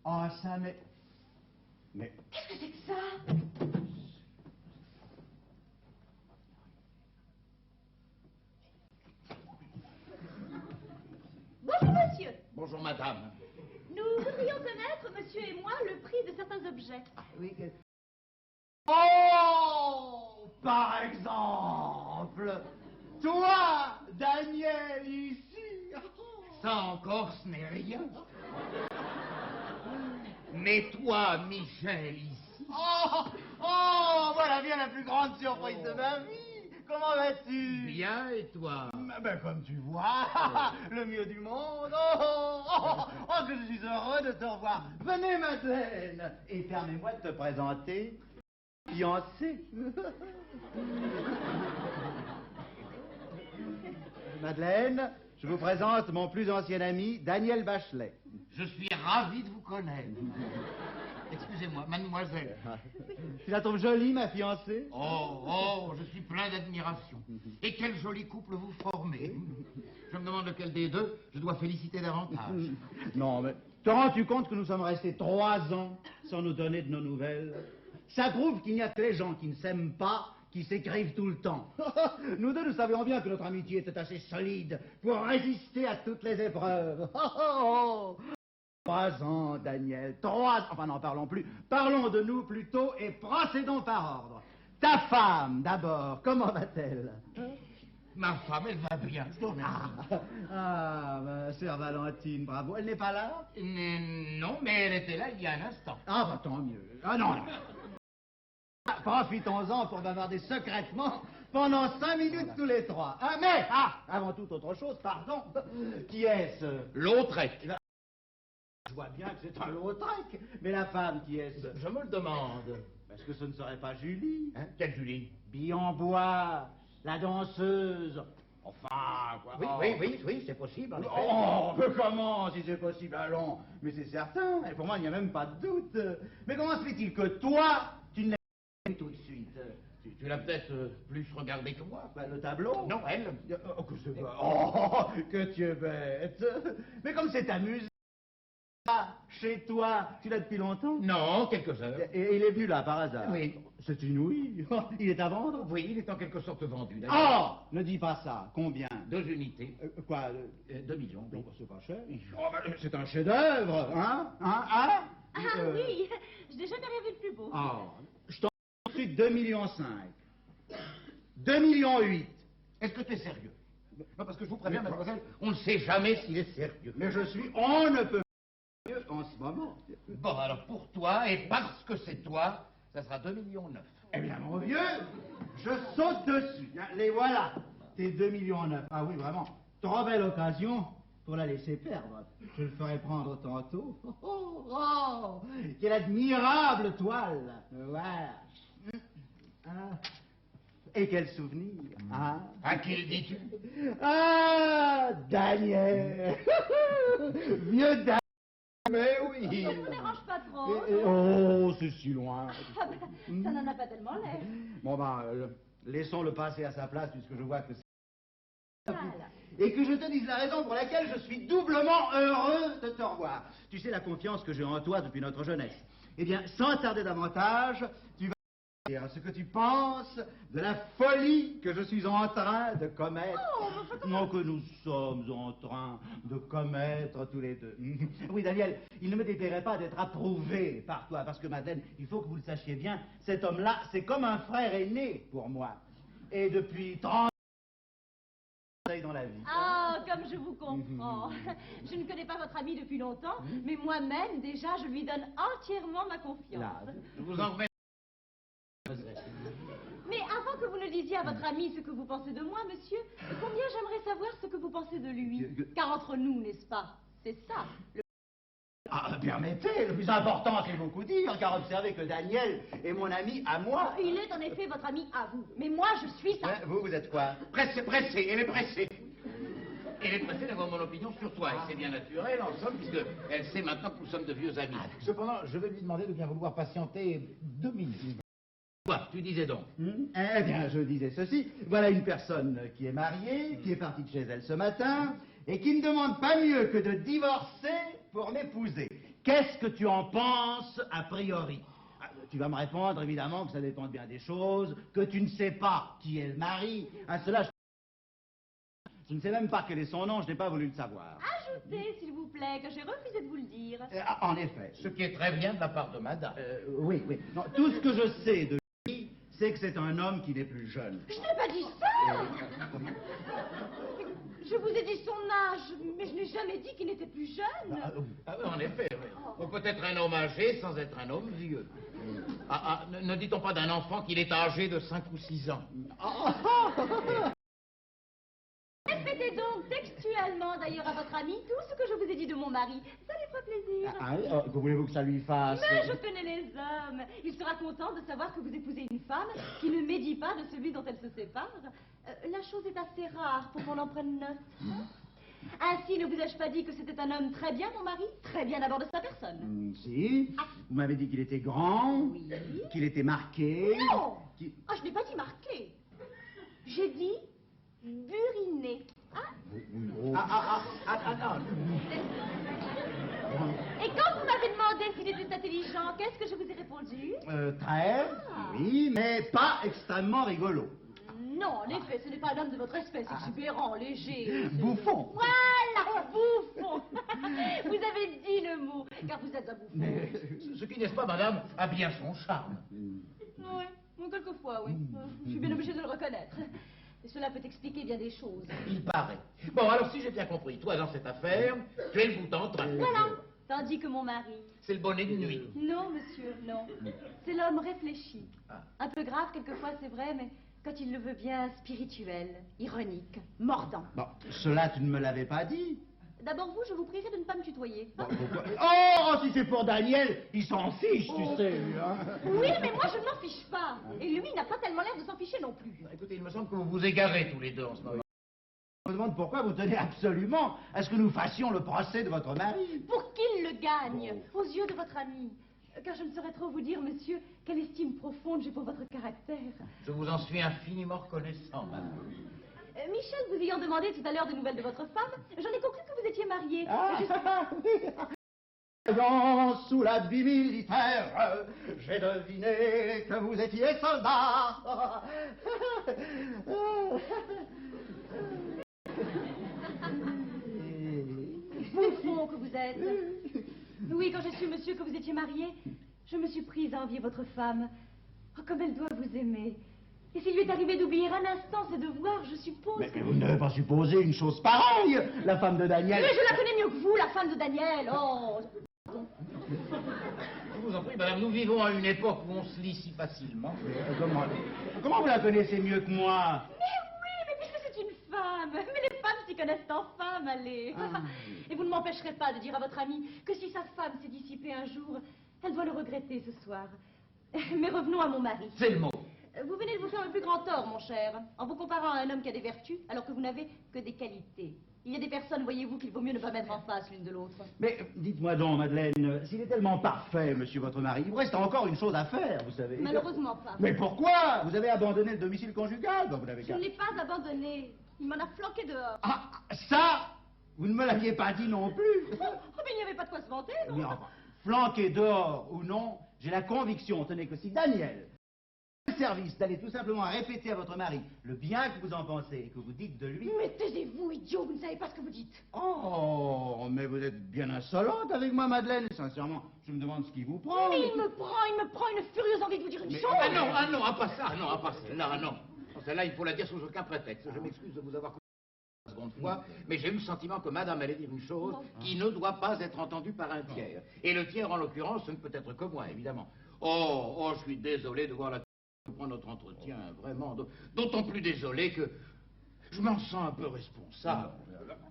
Oh, ça, mais... Qu'est-ce que c'est que ça? Bonjour, monsieur. Bonjour, madame. Nous voudrions connaître, monsieur et moi, le prix de certains objets. Oui, oh, par exemple, toi, Daniel, ici. Ça encore, ce n'est rien. Mais toi, Michel, ici. Oh, voilà bien la plus grande surprise de ma vie. Comment vas-tu? Bien, et toi? Ben, comme tu vois, le mieux du monde. Oh, que je suis heureux de te revoir. Venez, Madeleine, et permets-moi de te présenter fiancée. Madeleine, je vous présente mon plus ancien ami, Daniel Bachelet. Je suis ravi de vous connaître. Excusez-moi, mademoiselle. Tu la trouves jolie, ma fiancée? Oh, je suis plein d'admiration. Et quel joli couple vous formez. Je me demande lequel des deux je dois féliciter davantage. Non, mais te rends-tu compte que nous sommes restés 3 ans sans nous donner de nos nouvelles? Ça prouve qu'il n'y a que les gens qui ne s'aiment pas qui s'écrivent tout le temps. Nous deux, nous savions bien que notre amitié était assez solide pour résister à toutes les épreuves. 3 ans, Daniel, 3 ans. Enfin, n'en parlons plus. Parlons de nous plutôt et procédons par ordre. Ta femme, d'abord, comment va-t-elle? Ma femme, elle va bien, je te remercie. Ma sœur Valentine, bravo. Elle n'est pas là? Non, mais elle était là il y a un instant. Ah, bah tant mieux. Ah non. Profitons-en pour bavarder secrètement pendant 5 minutes tous les 3. Ah, mais, avant toute autre chose, pardon, qui est-ce? Lautrec. Je vois bien que c'est un Lautrec, mais la femme, qui est-ce? Je me le demande. Est-ce que ce ne serait pas Julie? Hein? Quelle Julie? Billanbois, la danseuse. Enfin, quoi. Oui, c'est possible, en effet. Oh, mais comment, si c'est possible, allons. Mais c'est certain, et pour moi, il n'y a même pas de doute. Mais comment se fait-il que toi, tu ne l'aies pas tout de suite? Tu l'as peut-être plus regardé que moi. Ben, le tableau? Non, elle. Que tu es bête. Mais comme c'est amusant, chez toi, tu l'as depuis longtemps? Non, quelques heures. Et il est venu là, par hasard? Oui. C'est inouï. Il est à vendre? Oui, il est en quelque sorte vendu, d'ailleurs. Oh! Ne dis pas ça. Combien? 2 unités. Quoi? 2 millions. Non, c'est pas cher. C'est un chef-d'œuvre, hein? Oui, je n'ai jamais rêvé de plus beau. Je t'en ensuite 2,5 millions. 2,8 millions. Est-ce que tu es sérieux? Non, parce que je vous préviens, mademoiselle, on ne sait jamais s'il est sérieux. Mais je suis, on ne peut pas mieux en ce moment. Bon, alors pour toi, et parce que c'est toi, ça sera 2,9 millions. Eh bien, mon vieux, je saute dessus. Les voilà, tes 2,9 millions. Ah oui, vraiment, trop belle occasion pour la laisser perdre. Je le ferai prendre tantôt. Quelle admirable toile. Voilà. Et quel souvenir. À qui le dis-tu? Daniel. Vieux Daniel. Mais oui. Ça ne vous dérange pas trop? Oh, c'est si loin. Ça n'en a pas tellement l'air. Bon, laissons-le passer à sa place puisque je vois que c'est... Voilà. Et que je te dise la raison pour laquelle je suis doublement heureux de te revoir. Tu sais la confiance que j'ai en toi depuis notre jeunesse. Eh bien, sans tarder davantage, tu vas dire ce que tu penses de la folie que je suis en train de commettre. Non, que nous sommes en train de commettre tous les deux. Oui, Daniel, il ne me déplairait pas d'être approuvé par toi, parce que, Madeleine, il faut que vous le sachiez bien, cet homme-là, c'est comme un frère aîné pour moi. Et depuis 30 ans, dans la vie. Comme je vous comprends. Je ne connais pas votre ami depuis longtemps, mais moi-même, déjà, je lui donne entièrement ma confiance. Je vous en remercie. Mais avant que vous ne disiez à votre ami ce que vous pensez de moi, monsieur, combien j'aimerais savoir ce que vous pensez de lui. Car entre nous, n'est-ce pas? C'est ça. Ah, permettez, le plus important, c'est beaucoup dire, car observez que Daniel est mon ami à moi. Il est en effet votre ami à vous. Mais moi, je suis ça. Vous êtes quoi? Pressée, elle est pressée. Elle est pressée d'avoir mon opinion sur toi. Et c'est bien naturel, en somme, puisqu'elle sait maintenant que nous sommes de vieux amis. Cependant, je vais lui demander de bien vouloir patienter 2 minutes. Quoi? Tu disais donc? Eh bien, je disais ceci. Voilà une personne qui est mariée, qui est partie de chez elle ce matin, et qui ne demande pas mieux que de divorcer pour m'épouser. Qu'est-ce que tu en penses a priori? Tu vas me répondre, évidemment, que ça dépend bien des choses, que tu ne sais pas qui est le mari. À cela, je ne sais même pas quel est son nom, je n'ai pas voulu le savoir. Ajoutez, s'il vous plaît, que j'ai refusé de vous le dire. En effet. Ce qui est très bien de la part de madame. Oui. Non, tout ce que je sais de lui, c'est que c'est un homme qui n'est plus jeune. Je n'ai pas dit ça. Je vous ai dit son âge, mais je n'ai jamais dit qu'il n'était plus jeune. En effet, oui. Ou peut-être un homme âgé sans être un homme vieux. Ne dit-on pas d'un enfant qu'il est âgé de 5 ou 6 ans? Répétez donc textuellement, d'ailleurs, à votre ami tout ce que je vous ai dit de mon mari. Ça lui fera plaisir. Que voulez-vous que ça lui fasse? Mais je connais les hommes. Il sera content de savoir que vous épousez une femme qui ne médit pas de celui dont elle se sépare. La chose est assez rare pour qu'on en prenne note. Ainsi, ne vous ai-je pas dit que c'était un homme très bien, mon mari? Très bien d'abord de sa personne. Si. Vous m'avez dit qu'il était grand, Oui. qu'il était marqué. Non. Je n'ai pas dit marqué. J'ai dit buriné. Attends. Et quand vous m'avez demandé s'il était intelligent, qu'est-ce que je vous ai répondu? Très, oui, mais pas extrêmement rigolo. Non, en effet, ce n'est pas un homme de votre espèce, exubérant, léger. Bouffon. Voilà, bouffon. Vous avez dit le mot, car vous êtes un bouffon. Ce qui, n'est-ce pas, madame, a bien son charme. Oui, quelquefois, oui. Je suis bien obligée de le reconnaître. Et cela peut expliquer bien des choses. Il paraît. Bon, alors si j'ai bien compris, toi, dans cette affaire, tu es le bout en train. Voilà. Tandis que mon mari... C'est le bonnet de nuit. Non, monsieur, non. C'est l'homme réfléchi. Un peu grave quelquefois, c'est vrai, mais quand il le veut bien, spirituel, ironique, mordant. Bon, cela, tu ne me l'avais pas dit. D'abord, vous, je vous prierai de ne pas me tutoyer. Si c'est pour Daniel, il s'en fiche, tu sais. Hein. Oui, mais moi, je ne m'en fiche pas. Et lui n'a pas tellement l'air de s'en ficher non plus. Écoutez, il me semble que vous vous égarez tous les deux en ce moment. Je me demande pourquoi vous tenez absolument à ce que nous fassions le procès de votre mari. Pour qu'il le gagne, aux yeux de votre ami. Car je ne saurais trop vous dire, monsieur, quelle estime profonde j'ai pour votre caractère. Je vous en suis infiniment reconnaissant, madame. Michel, vous ayant demandé tout à l'heure des nouvelles de votre femme, j'en ai conclu que vous étiez marié. Sous l'habit militaire, j'ai deviné que vous étiez soldat. Bouffon que vous êtes. Oui, quand j'ai su, monsieur, que vous étiez marié, je me suis prise à envier votre femme. Oh, comme elle doit vous aimer. Et s'il lui est arrivé d'oublier un instant ses devoirs, je suppose... Mais vous ne devez pas supposer une chose pareille, la femme de Daniel. Mais je la connais mieux que vous, la femme de Daniel. Oh. Je vous en prie, madame, nous vivons à une époque où on se lit si facilement. Comment vous la connaissez mieux que moi? Mais oui, mais puisque c'est une femme. Mais les femmes s'y connaissent en femmes, allez. Et vous ne m'empêcherez pas de dire à votre amie que si sa femme s'est dissipée un jour, elle doit le regretter ce soir. Mais revenons à mon mari. C'est le mot. Vous venez de vous faire le plus grand tort, mon cher, en vous comparant à un homme qui a des vertus, alors que vous n'avez que des qualités. Il y a des personnes, voyez-vous, qu'il vaut mieux ne pas mettre en face l'une de l'autre. Mais dites-moi donc, Madeleine, s'il est tellement parfait, monsieur votre mari, il vous reste encore une chose à faire, vous savez. Malheureusement pas. Mais pourquoi? Vous avez abandonné le domicile conjugal, donc vous n'avez Je qu'à... ne l'ai pas abandonné. Il m'en a flanqué dehors. Ah, ça, vous ne me l'aviez pas dit non plus. Oh, mais il n'y avait pas de quoi se vanter, non? Mais enfin, flanqué dehors ou non, j'ai la conviction, tenez, que si Daniel... le service d'aller tout simplement répéter à votre mari le bien que vous en pensez et que vous dites de lui... Mais taisez-vous, idiot, vous ne savez pas ce que vous dites. Oh, mais vous êtes bien insolente avec moi, Madeleine. Sincèrement, je me demande ce qui vous prend. Mais il me prend une furieuse envie de vous dire une chose. Pas ça, pas celle-là, non. Celle-là, il faut la dire sous aucun prétexte. Je m'excuse de vous avoir coupé la seconde fois, mais j'ai eu le sentiment que madame allait dire une chose qui ne doit pas être entendue par un tiers. Et le tiers, en l'occurrence, ce ne peut être que moi, évidemment. Oh, je suis désolé de voir la Prendre notre entretien, vraiment, d'autant plus désolé que je m'en sens un peu responsable.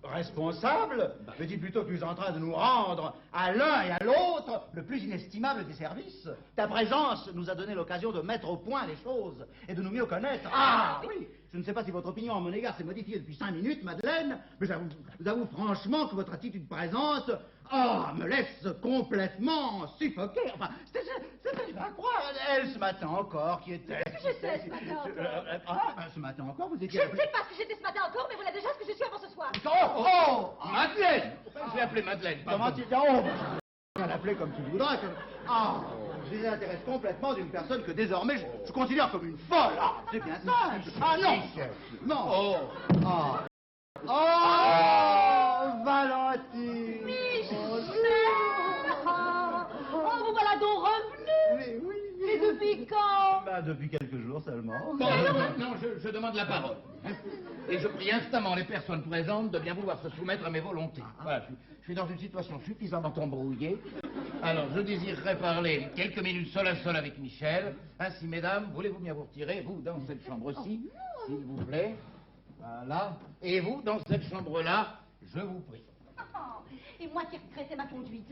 Responsable? Mais dis plutôt que tu es en train de nous rendre à l'un et à l'autre le plus inestimable des services. Ta présence nous a donné l'occasion de mettre au point les choses et de nous mieux connaître. Ah oui, je ne sais pas si votre opinion à mon égard s'est modifiée depuis 5 minutes, Madeleine, mais j'avoue franchement que votre attitude présente me laisse complètement suffoqué. Enfin, c'est pas croire. Elle, ce matin encore, qui était... Qu'est-ce que j'étais ce matin encore? Ce matin encore, vous étiez... Je ne sais pas ce que j'étais ce matin encore, mais voilà déjà ce que je suis avant ce soir. Madeleine! Je l'ai appelée Madeleine. Comment tu dis? On va l'appeler comme tu voudras. Je désintéresse complètement d'une personne que désormais je considère comme une folle. C'est bien ça. Non. Valentine. Vous voilà donc revenu. Mais oui. Et depuis quand? Depuis quelques jours seulement. Non, je demande la parole. Et je prie instamment les personnes présentes de bien vouloir se soumettre à mes volontés. Voilà, je suis dans une situation suffisamment embrouillée. Alors, je désirerais parler quelques minutes seul à seul avec Michel. Ainsi, mesdames, voulez-vous bien vous retirer, vous, dans cette chambre-ci, s'il vous plaît. Voilà. Et vous, dans cette chambre-là, je vous prie. Et moi qui regrettais ma conduite.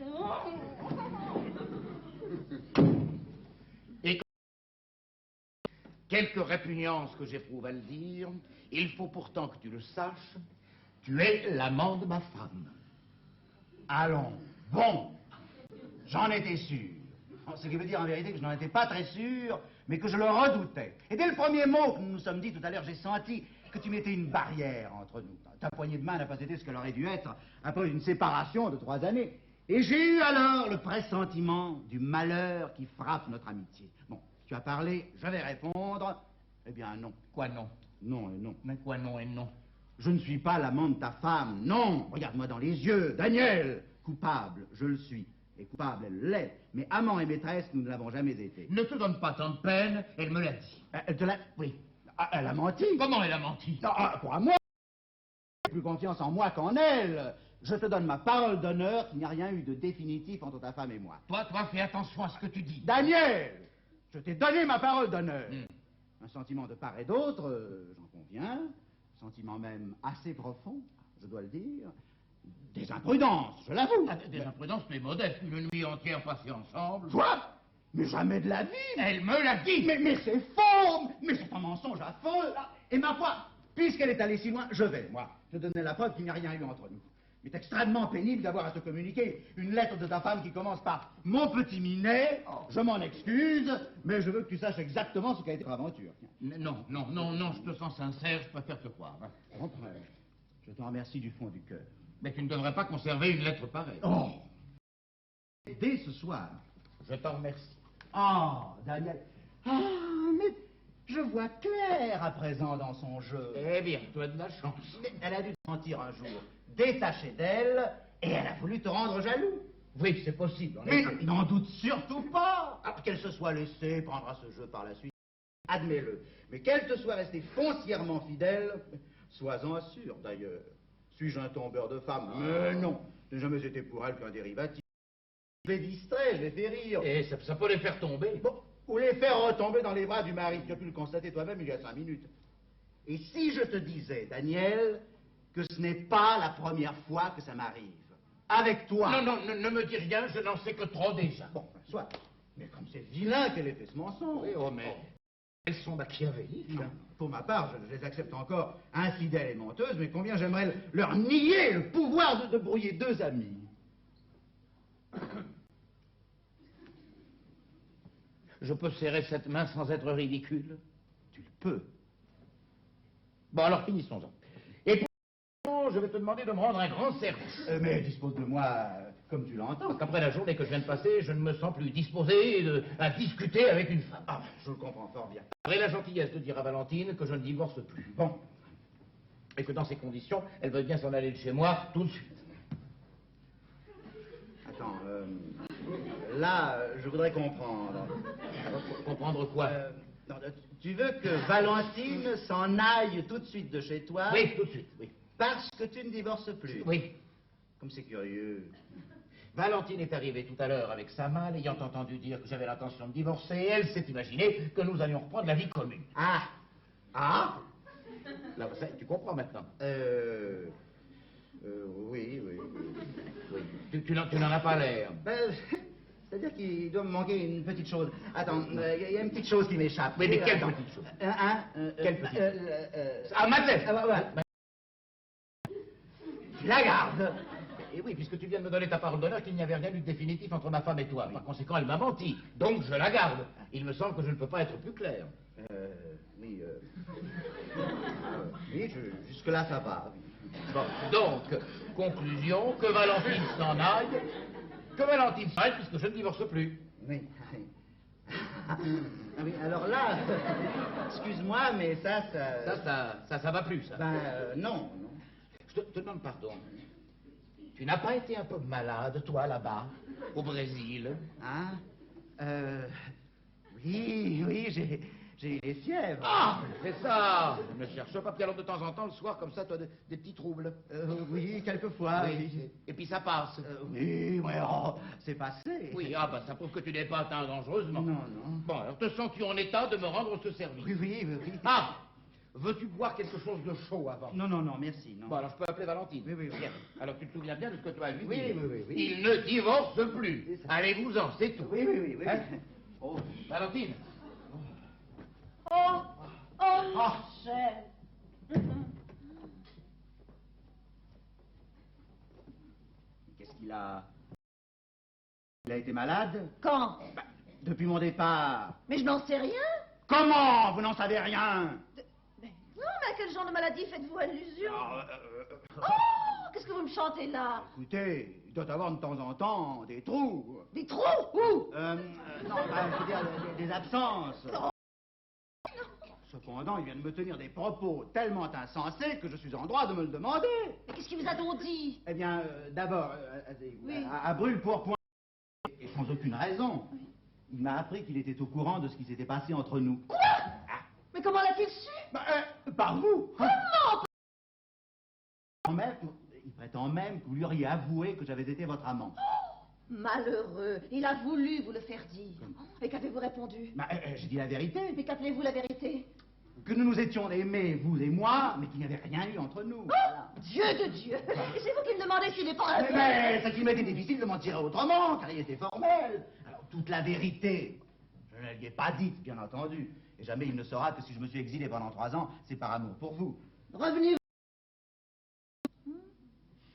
Et quelque répugnance que j'éprouve à le dire, il faut pourtant que tu le saches, tu es l'amant de ma femme. Allons, bon, j'en étais sûr. Ce qui veut dire en vérité que je n'en étais pas très sûr, mais que je le redoutais. Et dès le premier mot que nous nous sommes dit tout à l'heure, j'ai senti que tu mettais une barrière entre nous. Ta poignée de main n'a pas été ce qu'elle aurait dû être après une séparation de 3 années. Et j'ai eu alors le pressentiment du malheur qui frappe notre amitié. Bon, tu as parlé, je vais répondre. Eh bien, non. Quoi non? Non et non. Mais quoi non et non? Je ne suis pas l'amant de ta femme, non. Regarde-moi dans les yeux, Daniel. Coupable, je le suis. Et coupable, elle l'est. Mais amant et maîtresse, nous ne l'avons jamais été. Ne te donne pas tant de peine, elle me l'a dit. Elle te l'a... Oui. Elle a menti. Comment elle a menti? Non, pour moi, j'ai plus confiance en moi qu'en elle. Je te donne ma parole d'honneur qu'il n'y a rien eu de définitif entre ta femme et moi. Toi, fais attention à ce que tu dis. Daniel, je t'ai donné ma parole d'honneur. Un sentiment de part et d'autre, j'en conviens. Sentiment même assez profond, je dois le dire. Des imprudences, je l'avoue. Des imprudences, mais modestes. Une nuit entière passée ensemble. Quoi? Mais jamais de la vie. Elle me l'a dit. Mais c'est faux. Mais c'est un mensonge affreux. Et ma foi, puisqu'elle est allée si loin, je vais, moi, te donner la preuve qu'il n'y a rien eu entre nous. Il est extrêmement pénible d'avoir à te communiquer une lettre de ta femme qui commence par « Mon petit Minet, je m'en excuse, mais je veux que tu saches exactement ce qu'a été notre aventure. » Non, je te sens sincère, je préfère te croire. Je t'en remercie du fond du cœur. Mais tu ne devrais pas conserver une lettre pareille. Oh! Dès ce soir. Je t'en remercie. Daniel. Mais je vois clair à présent dans son jeu. Eh bien, tu as de la chance. Mais elle a dû te mentir un jour, détachée d'elle, et elle a voulu te rendre jaloux. Oui, c'est possible. Mais n'en doute surtout pas. Qu'elle se soit laissée prendre à ce jeu par la suite, admets-le. Mais qu'elle te soit restée foncièrement fidèle, sois-en sûr d'ailleurs. Suis-je un tombeur de femmes? Mais non, je n'ai jamais été pour elle qu'un dérivatif. Je les distrais, je les fais rire. Et ça peut les faire tomber. Bon, ou les faire retomber dans les bras du mari. Tu as pu le constater toi-même il y a 5 minutes. Et si je te disais, Daniel, que ce n'est pas la première fois que ça m'arrive. Avec toi. Non, ne me dis rien, je n'en sais que trop déjà. Bon, soit. Mais comme c'est vilain qu'elle ait fait ce mensonge. Oui, mais elles sont machiavéliques. Pour ma part, je les accepte encore infidèles et menteuses, mais combien j'aimerais leur nier le pouvoir de brouiller 2 amis. Je peux serrer cette main sans être ridicule? Tu le peux. Bon, alors finissons-en. Et pour je vais te demander de me rendre un grand service. Mais dispose de moi comme tu l'entends. Parce qu'après la journée que je viens de passer, je ne me sens plus disposé à discuter avec une femme. Je le comprends fort bien. J'aurai la gentillesse de dire à Valentine que je ne divorce plus. Bon. Et que dans ces conditions, elle veut bien s'en aller de chez moi tout de suite. Attends, là, je voudrais comprendre. Comprendre quoi? Tu veux que Valentine s'en aille tout de suite de chez toi? Oui, tout de suite, oui. Parce que tu ne divorces plus? Oui. Comme c'est curieux. Valentine est arrivée tout à l'heure avec sa malle, ayant entendu dire que j'avais l'intention de divorcer, et elle s'est imaginée que nous allions reprendre la vie commune. Ah. Ah? Là, ça, tu comprends maintenant. Oui. Tu n'en as pas l'air. C'est-à-dire qu'il doit me manquer une petite chose. Attends, il y a une petite chose qui m'échappe. Oui, mais quelle petite chose? Quelle petite chose? Ah, ma tête! Tu la gardes. Et oui, puisque tu viens de me donner ta parole d'honneur qu'il n'y avait rien eu de définitif entre ma femme et toi. Par conséquent, elle m'a menti. Donc, je la garde. Il me semble que je ne peux pas être plus clair. Oui, jusque-là, ça va. Bon, donc, conclusion, que Valentine s'en aille. Que Valentine s'en aille, puisque je ne divorce plus. Oui. Ah oui, alors là, excuse-moi, mais ça va plus, ça. Non. Je te demande pardon. Tu n'as pas été un peu malade, toi, là-bas, au Brésil? Hein? Oui, j'ai eu des fièvres. Ah, c'est ça. Ne cherche pas, puis alors de temps en temps, le soir, comme ça, tu as des petits troubles. Oui, quelquefois. Oui. Et puis ça passe. Oui, c'est passé. Oui, ça prouve que tu n'es pas atteint dangereusement. Non. Bon, alors te sens-tu en état de me rendre ce service? Oui. Ah, veux-tu boire quelque chose de chaud avant? Non, merci. Non. Bon, alors je peux appeler Valentine. Oui. Bien. Alors tu te souviens bien de ce que tu as vu? Oui. Il ne divorce plus. Allez-vous-en, c'est tout. Oui. Hein? Oh, Valentine. Cher. Qu'est-ce qu'il a... Il a été malade? Quand? Depuis mon départ. Mais je n'en sais rien. Comment? Vous n'en savez rien? Mais non, mais à quel genre de maladie faites-vous allusion? Oh, qu'est-ce que vous me chantez là? Écoutez, il doit avoir de temps en temps des trous. Des trous? Où? Non, je veux dire des absences. Cependant, il vient de me tenir des propos tellement insensés que je suis en droit de me le demander. Mais qu'est-ce qu'il vous a donc dit? Eh bien, d'abord, à brûle-pourpoint, et sans aucune raison, il m'a appris qu'il était au courant de ce qui s'était passé entre nous. Quoi? Mais comment l'a-t-il su? Par vous. Comment? Il prétend même que vous lui auriez avoué que j'avais été votre amant. Malheureux, il a voulu vous le faire dire. Et qu'avez-vous répondu? J'ai dit la vérité. Mais qu'appelez-vous la vérité? Que nous nous étions aimés, vous et moi, mais qu'il n'y avait rien eu entre nous. Voilà. Dieu de Dieu! Et c'est vous qui me demandez s'il n'est pas... Mais c'est qu'il m'était difficile de m'en tirer autrement, car il était formel. Alors, toute la vérité, je ne l'ai pas dite, bien entendu. Et jamais il ne saura que si je me suis exilé pendant 3 ans, c'est par amour pour vous. Revenez.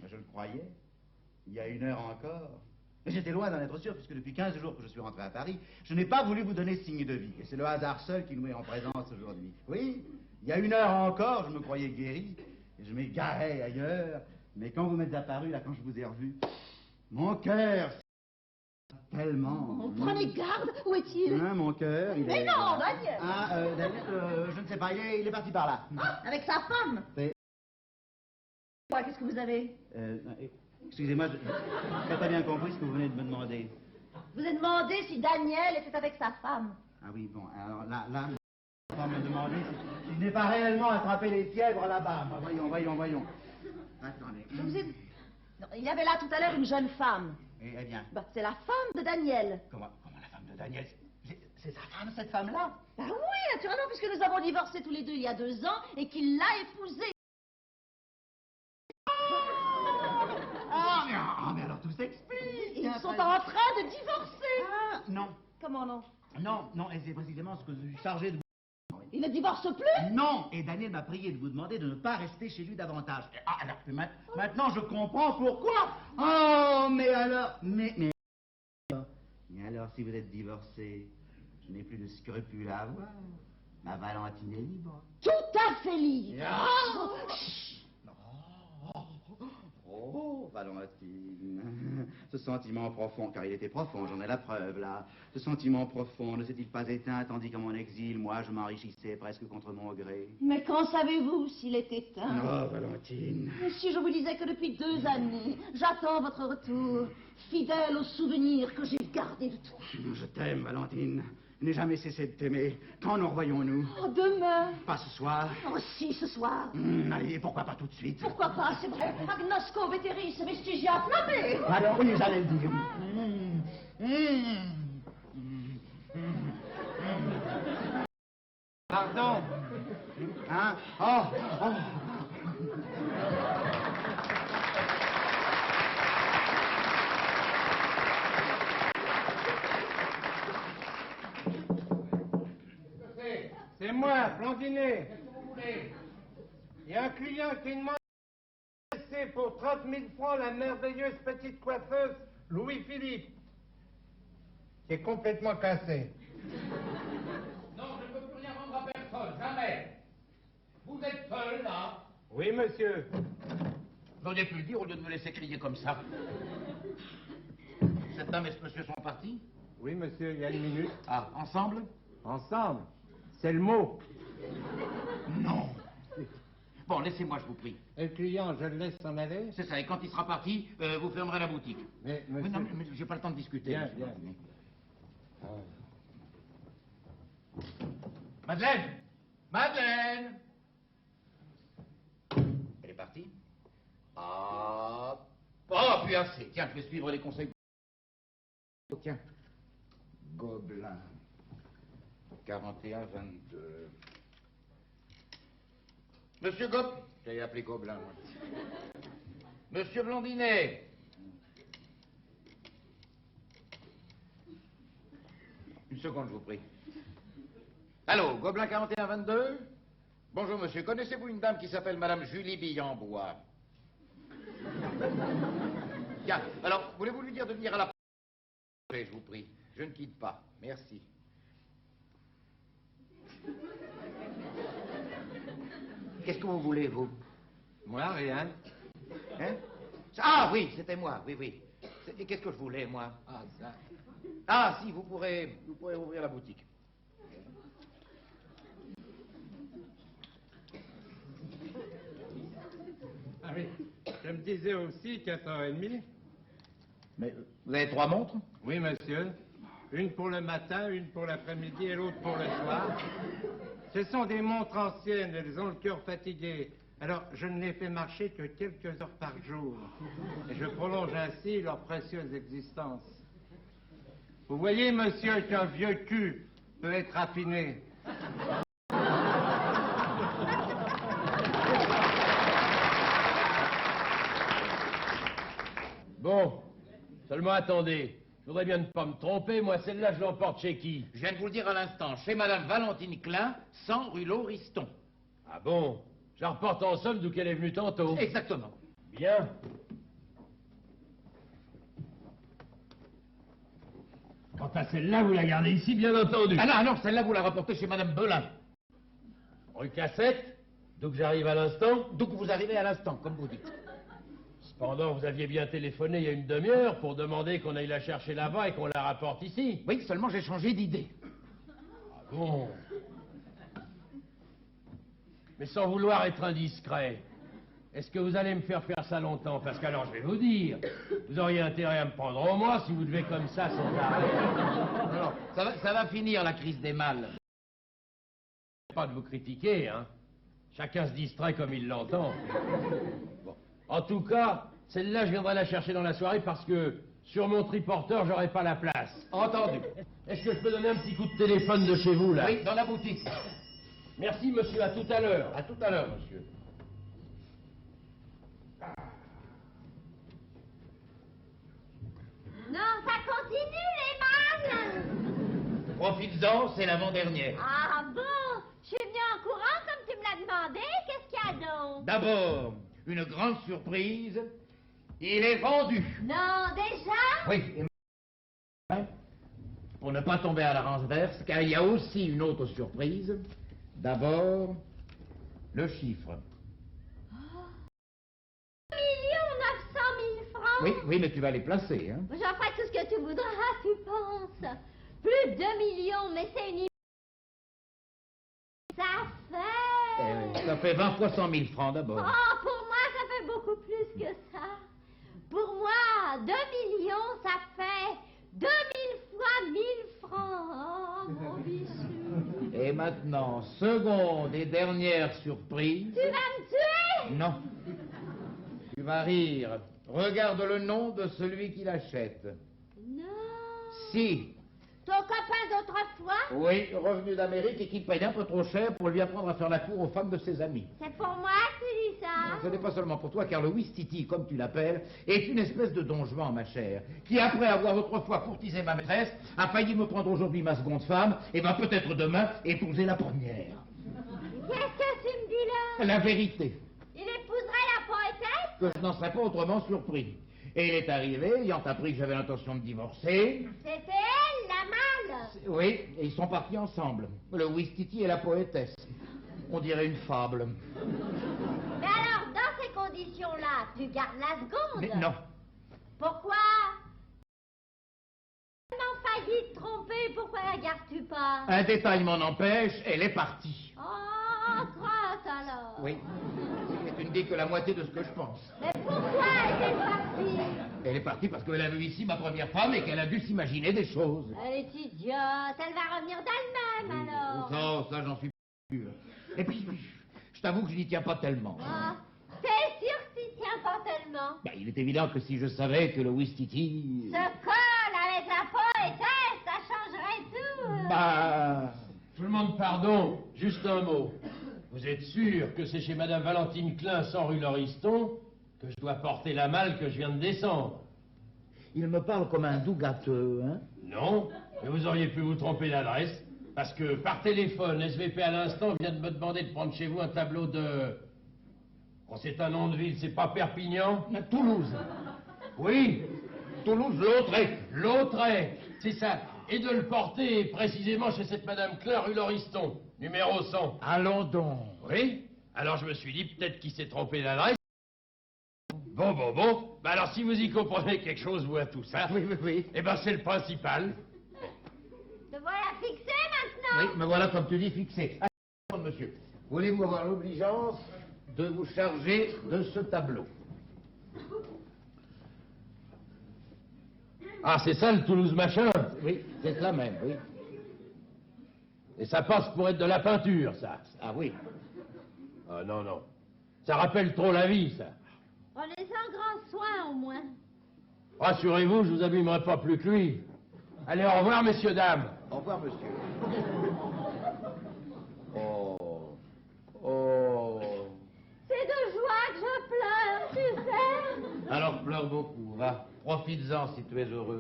Je le croyais. Il y a 1 heure encore. Mais j'étais loin d'en être sûr, puisque depuis 15 jours que je suis rentré à Paris, je n'ai pas voulu vous donner signe de vie. Et c'est le hasard seul qui nous met en présence aujourd'hui. Oui, il y a 1 heure encore, je me croyais guéri, et je m'égarais ailleurs. Mais quand vous m'êtes apparu, là, quand je vous ai revu, mon cœur, tellement... Prenez garde, où est-il? Mon cœur, il est... Mais non, Daniel! Daniel, je ne sais pas, il est parti par là. Avec sa femme? Qu'est-ce que vous avez? Excusez-moi, je n'ai pas bien compris ce que vous venez de me demander. Je vous ai demandé si Daniel était avec sa femme. Ah oui, bon, alors là, on va me demander si je n'ai pas réellement attrapé les fièvres là-bas. Voyons. Attendez. Je vous ai... Non, il y avait là tout à l'heure une jeune femme. Eh bien... c'est la femme de Daniel. Comment la femme de Daniel? C'est sa femme, cette femme-là? Oui, naturellement, puisque nous avons divorcé tous les deux il y a 2 ans et qu'il l'a épousée. Mais alors tout s'explique. Ils sont en train de divorcer. Non. Comment non? Non, et c'est précisément ce que je suis chargé de vous... Il ne divorce plus? Non, et Daniel m'a prié de vous demander de ne pas rester chez lui davantage. Alors, maintenant je comprends pourquoi. Oh, mais alors, mais alors, si vous êtes divorcé, je n'ai plus de scrupules à avoir. Ma Valentine est libre. Tout à fait libre. Oh, Valentine, ce sentiment profond, car il était profond, j'en ai la preuve, là. Ce sentiment profond ne s'est-il pas éteint, tandis qu'à mon exil, moi, je m'enrichissais presque contre mon gré? Mais quand savez-vous s'il est éteint? Oh, Valentine. Mais si je vous disais que depuis 2 années, j'attends votre retour, fidèle aux souvenirs que j'ai gardés de toi. Je t'aime, Valentine. n'ai jamais cessé de t'aimer. Quand nous revoyons-nous? Oh, demain. Pas ce soir. Oh, si, ce soir. Allez, pourquoi pas tout de suite? Pourquoi pas, c'est vrai. Agnosco veteris vestigia flamme. Alors oui, j'allais le dire. Pardon. Hein? Oh, oh. C'est moi, Blondinet. Qu'est-ce que vous voulez? Il y a un client qui demande de laisser pour 30 000 francs la merveilleuse petite coiffeuse Louis-Philippe, qui est complètement cassée. Non, je ne peux plus rien vendre à personne, jamais. Vous êtes seul, là? Oui, monsieur. Vous auriez pu le dire au lieu de me laisser crier comme ça. Cette dame et ce monsieur sont partis? Oui, monsieur, il y a une minute. Ah, ensemble? Ensemble. C'est le mot. Non. Bon, laissez-moi, je vous prie. Et le client, je le laisse s'en aller? C'est ça, et quand il sera parti, vous fermerez la boutique. Mais, Oui, monsieur... non, mais j'ai pas le temps de discuter. Bien, monsieur. bien. Madeleine! Madeleine! Elle est partie? Ah... Oh, puis assez. Tiens, je vais suivre les conseils. Oh, tiens. Gobelin. 41-22. Monsieur j'allais appeler Gobelin, moi. Monsieur Blondinet. Une seconde, je vous prie. Allô, Gobelin 41-22? Bonjour, monsieur. Connaissez-vous une dame qui s'appelle Madame Julie Billambois? Tiens, alors, voulez-vous lui dire de venir à la... Je vous prie. Je ne quitte pas. Merci. Qu'est-ce que vous voulez, vous? Moi, rien. Hein? Ah oui, c'était moi, oui, oui. Et qu'est-ce que je voulais, moi? Ah, ça. Ah, si, vous pourrez ouvrir la boutique. Ah oui, je me disais aussi 4h30. Mais vous avez 3 montres? Oui, monsieur. Une pour le matin, une pour l'après-midi et l'autre pour le soir. Ce sont des montres anciennes, elles ont le cœur fatigué. Alors, je ne les fais marcher que quelques heures par jour. Et je prolonge ainsi leur précieuse existence. Vous voyez, monsieur, qu'un vieux cul peut être affiné. Bon, seulement attendez. Je voudrais bien ne pas me tromper, moi celle-là je l'emporte chez qui? Je viens de vous le dire à l'instant, chez Madame Valentine Klein, 100 rue Lauriston. Ah bon? Je la reporte en somme d'où qu'elle est venue tantôt. Exactement. Bien. Quant à celle-là, vous la gardez ici, bien entendu. Ah non, celle-là, vous la rapportez chez Madame Belin. Rue Cassette, d'où que j'arrive à l'instant. D'où que vous arrivez à l'instant, comme vous dites. Cependant, vous aviez bien téléphoné il y a une demi-heure pour demander qu'on aille la chercher là-bas et qu'on la rapporte ici. Oui, seulement j'ai changé d'idée. Ah bon? Mais sans vouloir être indiscret, est-ce que vous allez me faire ça longtemps? Parce qu'alors, je vais vous dire, vous auriez intérêt à me prendre au moins si vous devez comme ça sans arrêt. Non, ça va finir, la crise des mâles. Pas de vous critiquer, hein. Chacun se distrait comme il l'entend. Bon. En tout cas, celle-là, je viendrai la chercher dans la soirée parce que sur mon triporteur, j'aurai pas la place. Entendu. Est-ce que je peux donner un petit coup de téléphone de chez vous, là? Oui, dans la boutique. Merci, monsieur. À tout à l'heure. À tout à l'heure, monsieur. Non, ça continue, les mannes. Profites-en, c'est l'avant-dernière. Ah bon? Je suis venue en courant comme tu me l'as demandé. Qu'est-ce qu'il y a donc? D'abord, une grande surprise. Il est vendu. Non, déjà? Oui. Pour ne pas tomber à la renverse, car il y a aussi une autre surprise. D'abord, le chiffre. 1 900 000 francs? Oui, mais tu vas les placer, hein. J'en ferai tout ce que tu voudras, tu penses. Plus de 2 millions, mais c'est une... Ça fait... Ça fait 20 fois 100 000 francs d'abord. Oh, pour moi, ça fait beaucoup plus que ça. Pour moi, 2 millions, ça fait 2000 fois 1000 francs. Oh, mon Maintenant, seconde et dernière surprise. Tu vas me tuer? Non. Tu vas rire. Regarde le nom de celui qui l'achète. Non. Si. Ton copain d'autrefois? Oui, revenu d'Amérique et qui paye un peu trop cher pour lui apprendre à faire la cour aux femmes de ses amis. C'est pour moi que tu dis ça? Ce n'est pas seulement pour toi, car le Ouistiti, comme tu l'appelles, est une espèce de don Juan, ma chère, qui, après avoir autrefois courtisé ma maîtresse, a failli me prendre aujourd'hui ma seconde femme, et va peut-être demain épouser la première. Qu'est-ce que tu me dis là? La vérité, Il épouserait la poétesse? que je n'en serais pas autrement surpris. Et il est arrivé, ayant appris que j'avais l'intention de divorcer. C'était elle, la mâle? Oui, et ils sont partis ensemble, le Ouistiti et la poétesse. On dirait une fable. Mais alors, dans ces conditions-là, tu gardes la seconde? Mais non. Pourquoi? Tellement failli te tromper, pourquoi la gardes-tu pas? Un détail m'en empêche, elle est partie. Oh, crotte alors. Oui. Mais tu ne dis que la moitié de ce que je pense. Mais pourquoi est-elle partie? Elle est partie parce qu'elle a vu ici ma première femme et qu'elle a dû s'imaginer des choses. Elle est idiote, elle va revenir d'elle-même alors. Ça, j'en suis sûr. Et puis, je t'avoue que je n'y tiens pas tellement. Ah, t'es sûr que tu tiens pas tellement? Ben, il est évident que si je savais que le Ouistiti... Ce col avec la poétesse, ça changerait tout. Bah... Je vous demande pardon, juste un mot. Vous êtes sûr que c'est chez Madame Valentine Klein, 100 rue Lauriston, que je dois porter la malle que je viens de descendre? Il me parle comme un doux gâteux, hein? Non, mais vous auriez pu vous tromper d'adresse, parce que par téléphone, SVP à l'instant vient de me demander de prendre chez vous un tableau de... Oh, c'est un nom de ville, c'est pas Perpignan? Toulouse. Oui, Toulouse-Lautrec. Lautrec, c'est ça. Et de le porter précisément chez cette Madame Klein, rue Lauriston, numéro 100. Allons donc. Oui, alors je me suis dit peut-être qu'il s'est trompé d'adresse. Bon. Bah alors si vous y comprenez quelque chose, vous, à tout ça... Oui. Eh ben c'est le principal. Te voilà fixé maintenant? Oui, me voilà, comme tu dis, fixé. Allez, monsieur, voulez-vous avoir l'obligeance de vous charger de ce tableau? Ah, c'est ça le Toulouse machin? Oui, c'est la même, oui. Et ça passe pour être de la peinture, ça. Ah oui. Ah non. Ça rappelle trop la vie, ça. Prenez-en grand soin au moins. Rassurez-vous, je vous abîmerai pas plus que lui. Allez, au revoir, messieurs, dames. Au revoir, monsieur. C'est de joie que je pleure, tu sais. Alors pleure beaucoup, va. Profites-en si tu es heureux.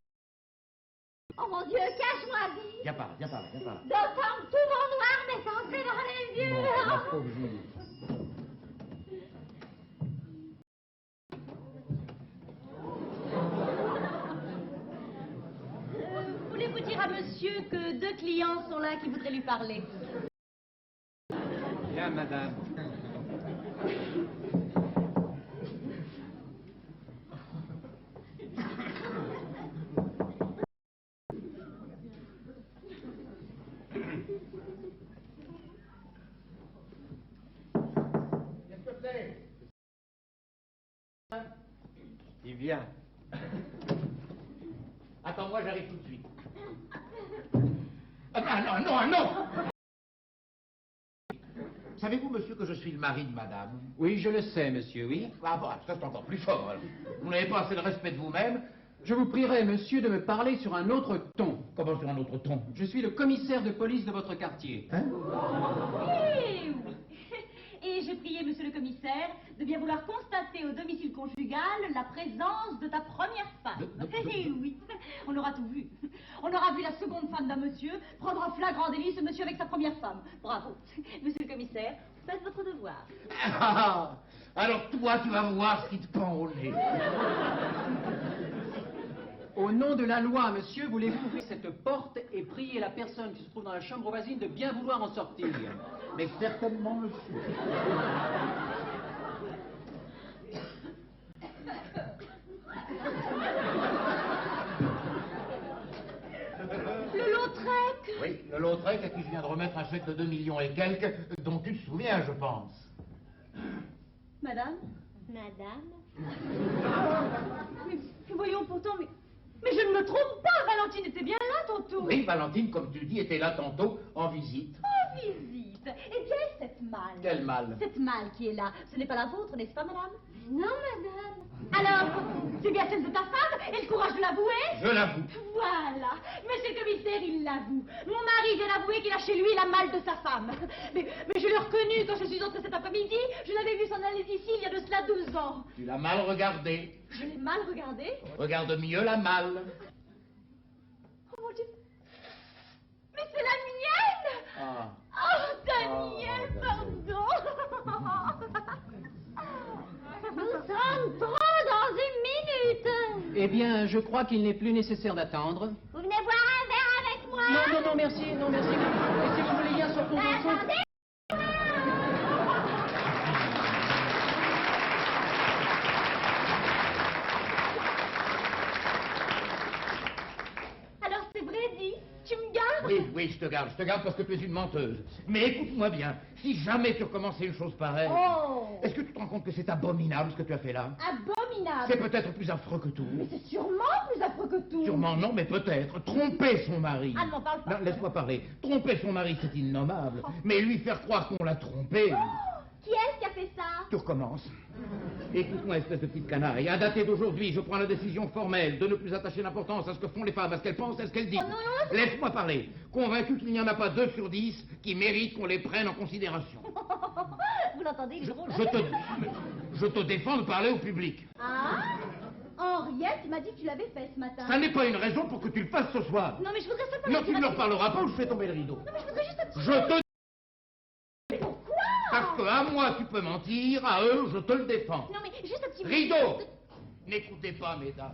Oh mon Dieu, cache-moi vite. Viens par là. D'autant que tout mon noir m'est entré dans les yeux. Non, ma pauvre Julie. Voulez-vous dire à monsieur que 2 clients sont là qui voudraient lui parler? Bien, madame. Il vient. Attends-moi, j'arrive tout de suite. Ah, non. Savez-vous, monsieur, que je suis le mari de madame? Oui, je le sais, monsieur, oui. Ah bon, ça c'est encore plus fort. Alors. Vous n'avez pas assez de respect de vous-même? Je vous prierai, monsieur, de me parler sur un autre ton. Comment sur un autre ton? Je suis le commissaire de police de votre quartier. Hein? Eh oui. Et j'ai prié monsieur le commissaire de bien vouloir constater au domicile conjugal la présence de ta première femme. Eh oui, on aura tout vu. On aura vu la seconde femme d'un monsieur prendre en flagrant délit ce monsieur avec sa première femme. Bravo. Monsieur le commissaire, faites votre devoir. Ah, alors toi, tu vas voir ce qui te pend au nez. Au nom de la loi, monsieur, voulez-vous ouvrir cette porte et prier la personne qui se trouve dans la chambre voisine de bien vouloir en sortir? Mais certainement, monsieur. Le Lautrec. Oui, le Lautrec à qui je viens de remettre un chèque de 2 millions et quelques, dont tu te souviens, je pense. Madame? Madame? Mais voyons pourtant, mais je ne me trompe pas, Valentine était bien là tantôt. Oui, Valentine, comme tu dis, était là tantôt en visite. Oh, visite. Eh bien, cette malle. Quelle malle? Cette malle qui est là, ce n'est pas la vôtre, n'est-ce pas, madame? Non, madame. Alors, c'est bien celle de ta femme et le courage de l'avouer? Je l'avoue. Voilà. Monsieur le commissaire, il l'avoue. Mon mari vient d'avouer qu'il a chez lui la malle de sa femme. Mais je l'ai reconnue quand je suis entrée cet après-midi. Je l'avais vue s'en aller d'ici il y a de cela 12 ans. Tu l'as mal regardée. Je l'ai mal regardée. Regarde mieux la malle. Oh mon Dieu. Mais c'est la mienne! Ah. Oh, Daniel, pardon! Nous sommes trop dans une minute. Eh bien, je crois qu'il n'est plus nécessaire d'attendre. Vous venez boire un verre avec moi? Non, merci, non, merci. Et si vous voulez, il y a sur Attendez. Alors, c'est vrai, dit? Tu me gardes? Oui, je te garde parce que tu es une menteuse. Mais écoute-moi bien, si jamais tu recommençais une chose pareille, Oh! est-ce que tu te rends compte que c'est abominable ce que tu as fait là? Abominable! C'est peut-être plus affreux que tout. Mais c'est sûrement plus affreux que tout! Sûrement non, mais peut-être. Tromper son mari. Ah, ne m'en parle pas. Non, laisse-moi parler. Tromper son mari, c'est innommable. Mais lui faire croire qu'on l'a trompé... Qui est-ce qui a fait ça? Tu recommences. Écoute-moi, espèce de petite canaille. À dater d'aujourd'hui, je prends la décision formelle de ne plus attacher d'importance à ce que font les femmes, à ce qu'elles pensent, à ce qu'elles disent. Oh, non. Laisse-moi parler. Convaincu qu'il n'y en a pas 2 sur 10 qui méritent qu'on les prenne en considération. Vous l'entendez, il est drôle. Je te défends de parler au public. Ah? Henriette, tu m'as dit que tu l'avais fait ce matin. Ça n'est pas une raison pour que tu le fasses ce soir. Non, mais je voudrais simplement... Non, tu ne leur parleras pas ou je fais tomber le rideau. Non, mais je voudrais juste un petit... Je te... Pourquoi? Parce que à moi tu peux mentir, à eux je te le défends. Non, mais juste un petit... Rideau! N'écoutez pas, mesdames.